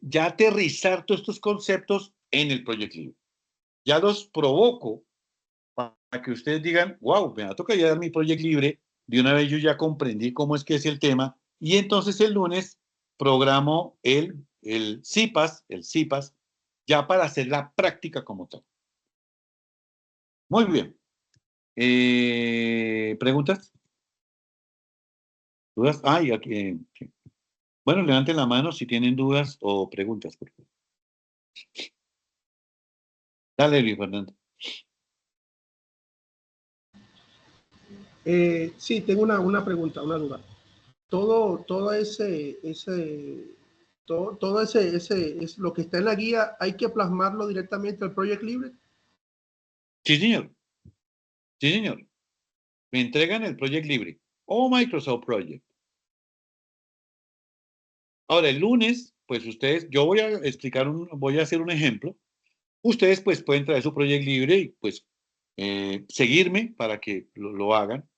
ya aterrizar todos estos conceptos en el proyecto libre. Ya los provoco para que ustedes digan, wow, me va a tocar ya dar mi proyecto libre, de una vez yo ya comprendí cómo es que es el tema, y entonces el lunes programo el CIPAS, ya para hacer la práctica como tal. Muy bien. ¿Preguntas? ¿Dudas? Aquí. Bueno, levanten la mano si tienen dudas o preguntas, por favor. Dale, Luis Fernando. Sí, tengo una pregunta, una duda. Todo ese lo que está en la guía, ¿hay que plasmarlo directamente al Project Libre? Sí, señor. Sí, señor. Me entregan el Project Libre o Microsoft Project. Ahora, el lunes, pues ustedes, yo voy a explicar, voy a hacer un ejemplo. Ustedes pues pueden traer su Project Libre y pues seguirme para que lo hagan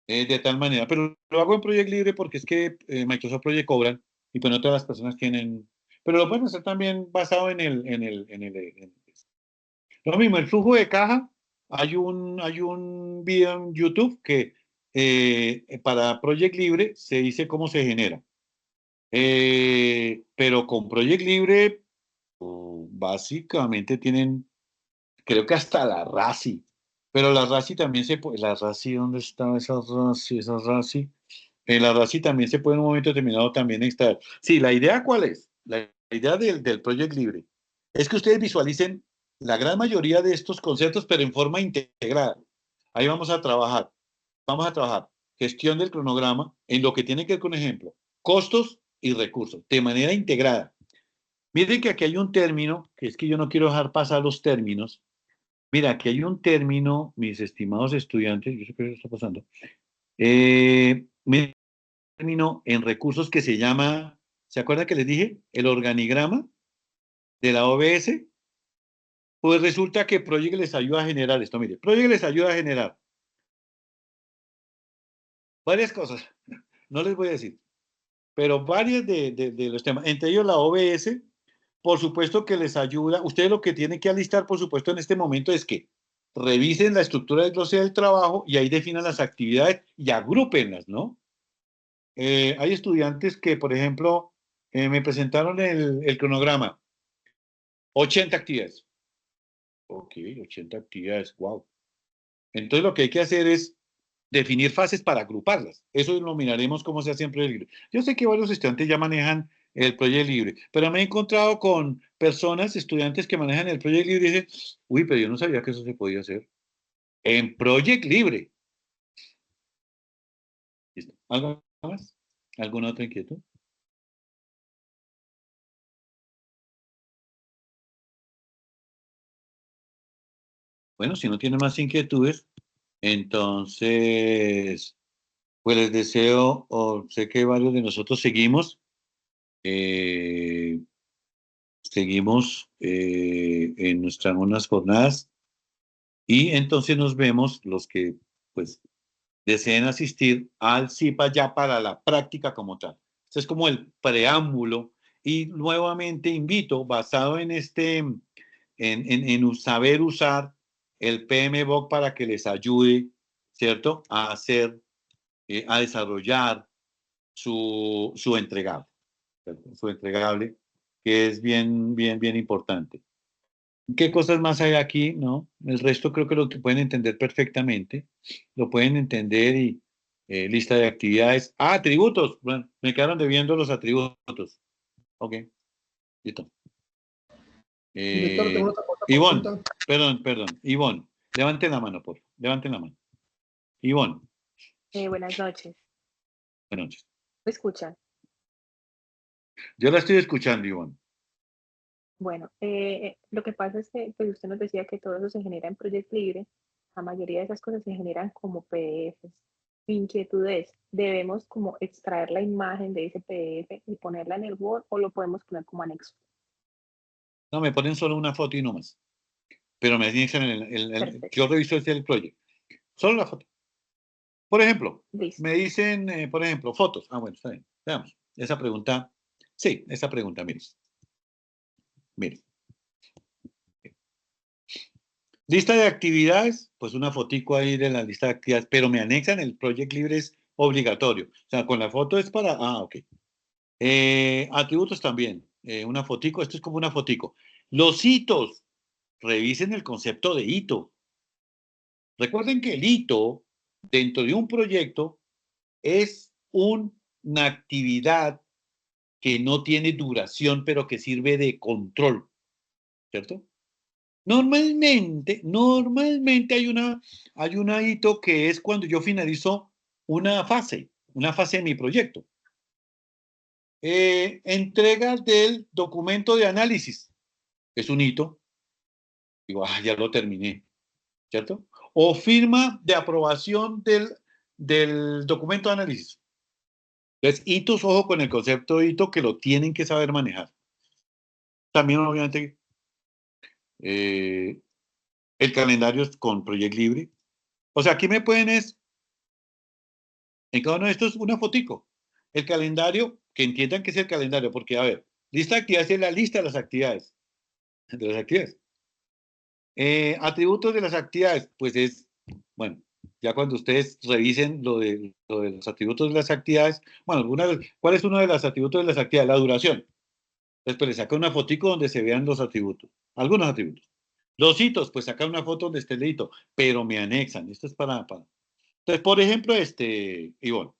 de tal manera. Pero lo hago en Project Libre porque es que Microsoft Project cobran y pues no todas las personas tienen. Pero lo pueden hacer también basado lo mismo, el flujo de caja. Hay un video en YouTube que para Project Libre se dice cómo se genera. Pero con Project Libre básicamente tienen, creo que hasta la RACI, pero la RACI también se puede, la RACI, ¿dónde está esa RACI? Esa RACI, la RACI también se puede en un momento determinado también extraer. Sí, la idea ¿cuál es? La idea del Project Libre es que ustedes visualicen la gran mayoría de estos conceptos, pero en forma integrada. Ahí vamos a trabajar gestión del cronograma en lo que tiene que ver con ejemplo, costos y recursos, de manera integrada. Miren que aquí hay un término, que es que yo no quiero dejar pasar los términos. Mira, aquí hay un término, mis estimados estudiantes, yo sé que eso está pasando. Un término en recursos que se llama, ¿se acuerdan que les dije? El organigrama de la OBS. Pues resulta que Project les ayuda a generar esto. Mire, Project les ayuda a generar varias cosas. No les voy a decir, pero varias de los temas. Entre ellos la OBS. por supuesto que les ayuda. Ustedes lo que tienen que alistar, por supuesto, en este momento es que revisen la estructura del glosario del trabajo y ahí definan las actividades y agrúpenlas, ¿no? Hay estudiantes que, por ejemplo, me presentaron el cronograma. 80 actividades. Ok, 80 actividades, wow. Entonces lo que hay que hacer es definir fases para agruparlas. Eso lo miraremos cómo se hace en Proyecto Libre. Yo sé que varios estudiantes ya manejan el Proyecto Libre, pero me he encontrado con personas, estudiantes que manejan el Proyecto Libre y dicen, uy, pero yo no sabía que eso se podía hacer. En Proyecto Libre. ¿Listo? ¿Algo más? ¿Alguna otra inquietud? Bueno, si no tienen más inquietudes, entonces, pues les deseo, o sé que varios de nosotros seguimos en nuestras unas jornadas y entonces nos vemos los que pues deseen asistir al CIPA ya para la práctica como tal. Este es como el preámbulo y nuevamente invito, basado en saber usar el PMBOK para que les ayude, ¿cierto?, a hacer, a desarrollar su entregable, ¿cierto? Su entregable, que es bien importante. ¿Qué cosas más hay aquí? ¿No? El resto creo que lo pueden entender perfectamente. Lo pueden entender y lista de actividades. Ah, atributos. Bueno, me quedaron debiendo los atributos. Ok, listo. Víctor, tengo otra Ivonne, pregunta. perdón. Ivonne, levanten la mano, por favor. Levanten la mano. Ivonne. Buenas noches. Buenas noches. ¿Me escuchan? Yo la estoy escuchando, Ivonne. Bueno, lo que pasa es que pues usted nos decía que todo eso se genera en Proyecto Libre. La mayoría de esas cosas se generan como PDFs. Mi inquietud es, ¿debemos como extraer la imagen de ese PDF y ponerla en el Word o lo podemos poner como anexo? No, me ponen solo una foto y no más. Pero me dicen yo reviso el proyecto. Solo la foto. Por ejemplo, Listo. me dicen, por ejemplo, fotos. Ah, bueno, está bien. Veamos. Esa pregunta. Sí, esa pregunta, mire. Mire. Lista de actividades, pues una fotico ahí de la lista de actividades, pero me anexan el Project Libre es obligatorio. O sea, con la foto es para, ok. Atributos también, una fotico, esto es como una fotico. Los hitos, revisen el concepto de hito. Recuerden que el hito dentro de un proyecto es una actividad que no tiene duración, pero que sirve de control, ¿cierto? Normalmente hay una hito que es cuando yo finalizo una fase de mi proyecto. Entrega del documento de análisis, es un hito. Digo, ya lo terminé, ¿cierto? O firma de aprobación del documento de análisis. Entonces, hitos, ojo con el concepto de hito que lo tienen que saber manejar. También, obviamente, el calendario es con Proyecto Libre. O sea, aquí me pueden en cada uno de estos una fotico. El calendario, que entiendan que es el calendario, porque, a ver, lista de actividades es la lista de las actividades. Atributos de las actividades, pues es, bueno, ya cuando ustedes revisen lo de los atributos de las actividades, bueno, ¿cuál es uno de los atributos de las actividades? La duración. Después le saca una fotico donde se vean los atributos, algunos atributos. Los hitos, pues saca una foto donde esté el hito, pero me anexan. Esto es para. Entonces, por ejemplo, Ivonne,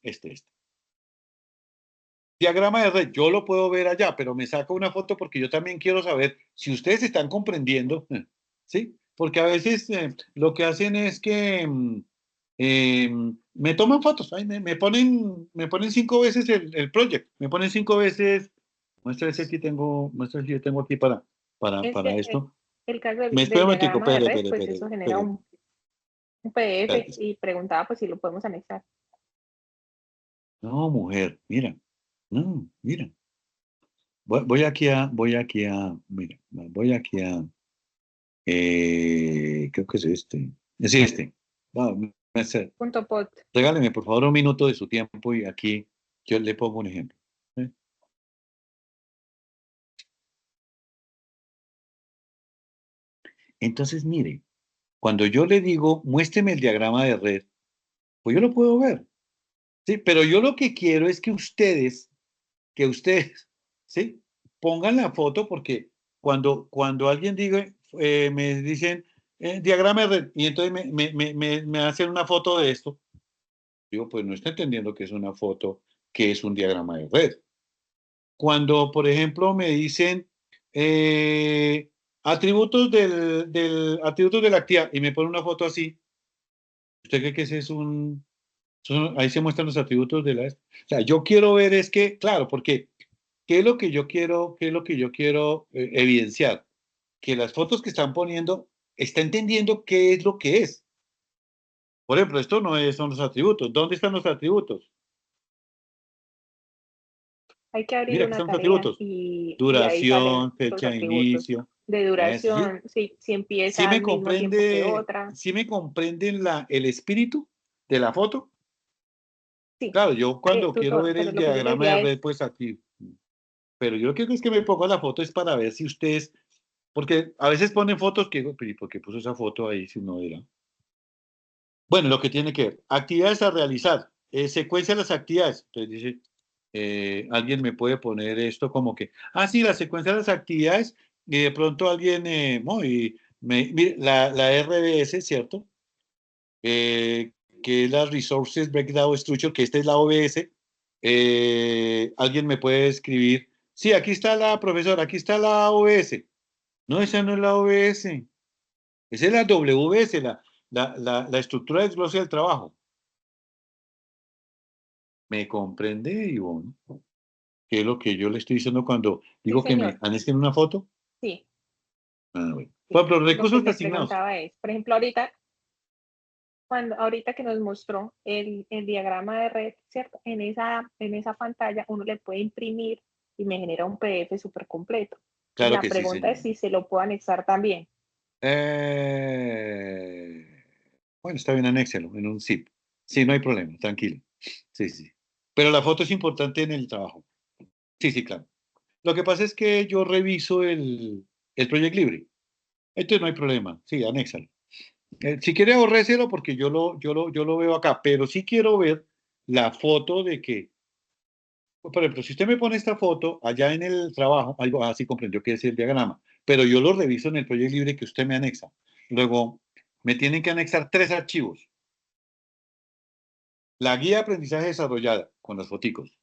diagrama de red, yo lo puedo ver allá, pero me saca una foto porque yo también quiero saber si ustedes están comprendiendo, ¿sí? Porque a veces lo que hacen es que me toman fotos, me ponen 5 veces el project, me ponen 5 veces, muestra si yo tengo aquí para esto. El caso del diagrama de red, pues eso genera un PDF y preguntaba pues si lo podemos anexar. No, mujer, mira. No, mira. Voy aquí a, mira, creo que es este. Es este. Punto pot. Regáleme, por favor, un minuto de su tiempo y aquí yo le pongo un ejemplo. Entonces, mire, cuando yo le digo, muéstreme el diagrama de red, pues yo lo puedo ver. Sí, pero yo lo que quiero es que ustedes, ¿sí? Pongan la foto porque cuando alguien diga, me dicen, diagrama de red, y entonces me hacen una foto de esto, digo, pues no está entendiendo que es una foto, que es un diagrama de red. Cuando, por ejemplo, me dicen atributos de la actividad y me ponen una foto así, ¿usted cree que ese es ahí se muestran los atributos de la... O sea, yo quiero ver es que, claro, porque ¿qué es lo que yo quiero, evidenciar? Que las fotos que están poniendo está entendiendo qué es lo que es. Por ejemplo, esto no son los atributos. ¿Dónde están los atributos? Hay que abrir Mira, aquí una están los tarea atributos. y ahí salen Duración, los fecha de atributos inicio. de ¿Sí? duración, si empieza al mismo tiempo que otra. ¿Sí me comprenden el espíritu de la foto? Sí, Claro, yo cuando quiero tutor, ver pero el lo que yo le diagrama de decía red, es, pues aquí. Pero yo creo que es que me pongo la foto es para ver si ustedes, porque a veces ponen fotos que digo, pero ¿y por qué puso esa foto ahí si no era? Bueno, lo que tiene que ver, actividades a realizar, secuencia de las actividades. Entonces dice, alguien me puede poner esto como que, sí, la secuencia de las actividades, y de pronto alguien, mire, la RBS, ¿cierto? Que es la Resources Breakdown Structure, que esta es la OBS, alguien me puede escribir, sí, aquí está la profesora, aquí está la OBS. No, esa no es la OBS, esa es la WBS, la estructura de desglose del trabajo. ¿Me comprende, Ivonne? ¿Qué es lo que yo le estoy diciendo cuando digo sí, que me señor, anexen una foto? sí, Bueno. sí. Por ejemplo, Lo que recursos le asignados. preguntaba es, por ejemplo, ahorita que nos mostró el diagrama de red, ¿cierto? En esa pantalla uno le puede imprimir y me genera un PDF súper completo. Claro La que sí, pregunta señor. es si se lo puedo anexar también. Bueno, está bien, anéxelo en un zip. Sí, no hay problema, tranquilo. Sí, sí. Pero la foto es importante en el trabajo. Sí, sí, claro. Lo que pasa es que yo reviso el Project Libre. Entonces no hay problema. Sí, anéxalo. Si quiere ahorréselo porque yo lo veo acá, pero sí quiero ver la foto de que, por ejemplo, si usted me pone esta foto allá en el trabajo, algo así comprendió que es el diagrama, pero yo lo reviso en el Project Libre que usted me anexa. Luego, me tienen que anexar 3 archivos. La guía de aprendizaje desarrollada con las foticos,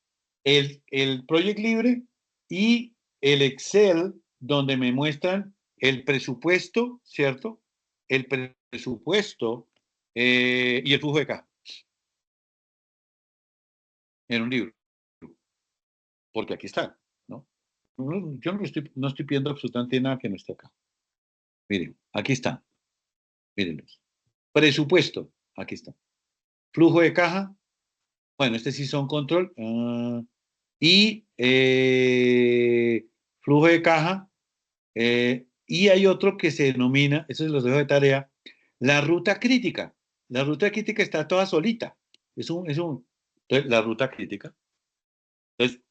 el Project Libre y el Excel donde me muestran el presupuesto, ¿cierto? El presupuesto y el flujo de caja en un libro, porque aquí está, ¿no? Yo no estoy pidiendo absolutamente nada que no esté acá. Miren, aquí está, mírenlos. Presupuesto, aquí está. Flujo de caja, bueno, este sí son control. Y flujo de caja. Y hay otro que se denomina, eso se los dejo de tarea, la ruta crítica. La ruta crítica está toda solita. Entonces, la ruta crítica. Entonces,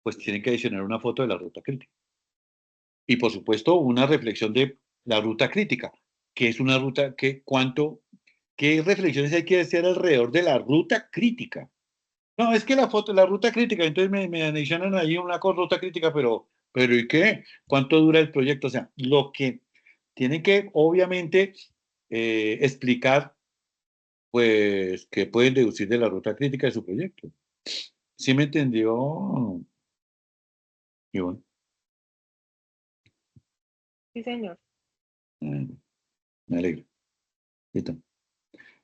pues tienen que adicionar una foto de la ruta crítica. Y por supuesto, una reflexión de la ruta crítica, que es una ruta qué reflexiones hay que hacer alrededor de la ruta crítica. No, es que la ruta crítica, entonces me anexionan ahí una ruta crítica, pero ¿y qué? ¿Cuánto dura el proyecto? O sea, lo que tienen que, obviamente, explicar, pues, qué pueden deducir de la ruta crítica de su proyecto. ¿Sí me entendió? Y bueno, Sí, señor. me alegro. ¿Listo?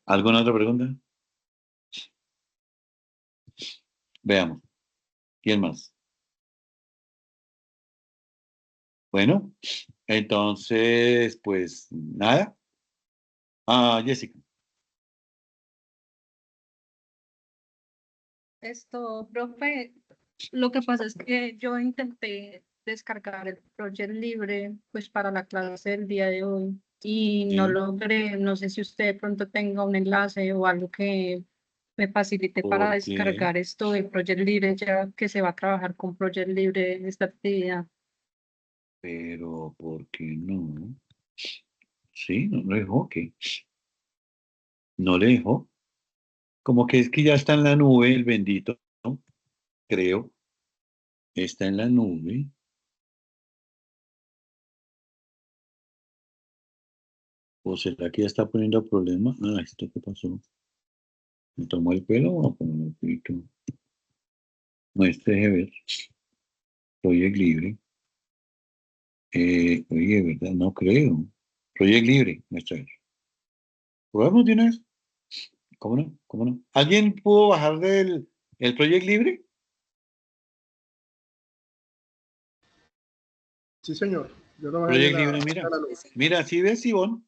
¿Alguna otra pregunta? Veamos. ¿Quién más? Bueno, entonces, pues, nada. Jessica. Profe, lo que pasa es que yo intenté descargar el Project Libre pues para la clase del día de hoy y no Sí. logré, no sé si usted de pronto tenga un enlace o algo que me facilite para ¿Por qué? descargar esto de Project Libre ya que se va a trabajar con Project Libre en esta actividad. Pero, ¿por qué no? Sí, no le dejó, ¿qué? No le dejó. Como que es que ya está en la nube el bendito, ¿no? Creo. Está en la nube. ¿O será que ya está poniendo problema? Ah, ¿esto qué pasó? ¿Me tomó el pelo o como el pito? No, deje ver. Project Libre. Oye, ¿verdad? No creo. Project Libre, muestra ver. ¿Probamos de una vez? ¿Cómo no? ¿Cómo no? ¿Alguien pudo bajar el Project Libre? Sí, señor. Yo lo bajé de Project Libre, mira. Mira, si ves, Ivonne.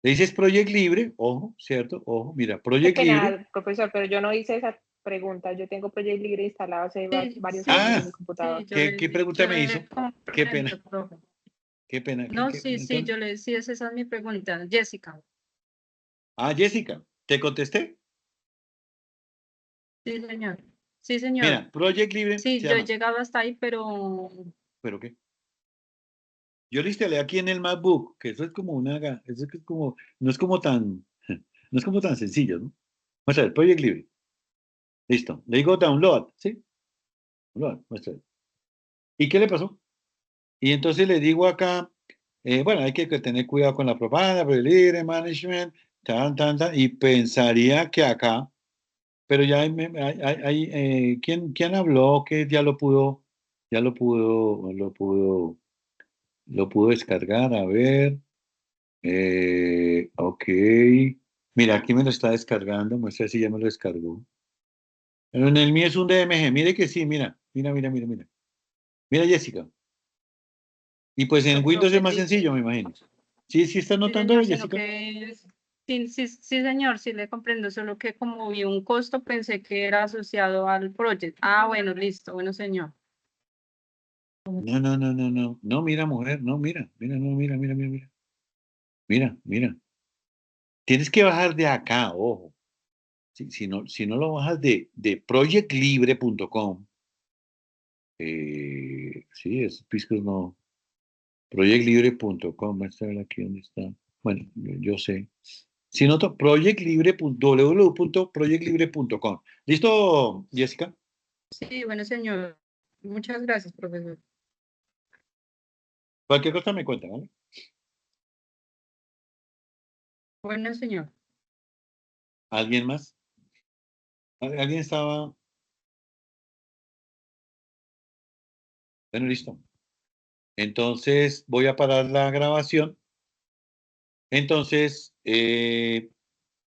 Le dices Project Libre, ojo, ¿cierto? Ojo, mira, Project Libre. Profesor, pero yo no hice esa pregunta. Yo tengo Project Libre instalado hace varios Ah, años en mi computador. ¿qué pregunta me hizo? Qué pena. Qué pena. No, sí, esa es mi pregunta. Jessica. Ah, Jessica, ¿te contesté? Sí, señor. Sí, señor. Mira, Project Libre. Sí, yo he llegado hasta ahí, pero... ¿Pero qué? Yo lo instalé aquí en el MacBook, que eso es como eso es como, no es como tan sencillo, ¿no? Vamos a ver, Project Libre. Listo. Le digo download, ¿sí? Download, muestra. ¿Y qué le pasó? Y entonces le digo acá, bueno, hay que tener cuidado con la propaganda, Project Libre, management, y pensaría que acá, pero ya ¿quién habló que ya lo pudo descargar? A ver. Ok. Mira, aquí me lo está descargando. Muestra si ya me lo descargó. Pero en el mío es un DMG. Mire que sí, mira. Mira, Jessica. Y pues en Windows es más sencillo, me imagino. Sí, está notando, sí, Jessica. Sí, señor, sí le comprendo. Solo que como vi un costo, pensé que era asociado al proyecto. Ah, bueno, listo. Bueno, señor. No. No, mira, mujer. No, mira. Mira. Tienes que bajar de acá, ojo. Si no lo bajas de projectlibre.com, sí, es Piscos no. Projectlibre.com, vamos a ver aquí dónde está. Bueno, yo sé. Si noto, www.projectlibre.com. ¿Listo, Jessica? Sí, bueno, señor. Muchas gracias, profesor. Cualquier cosa me cuenta, ¿vale? Bueno, señor. ¿Alguien más? ¿Alguien estaba? Bueno, listo. Entonces voy a parar la grabación. Entonces,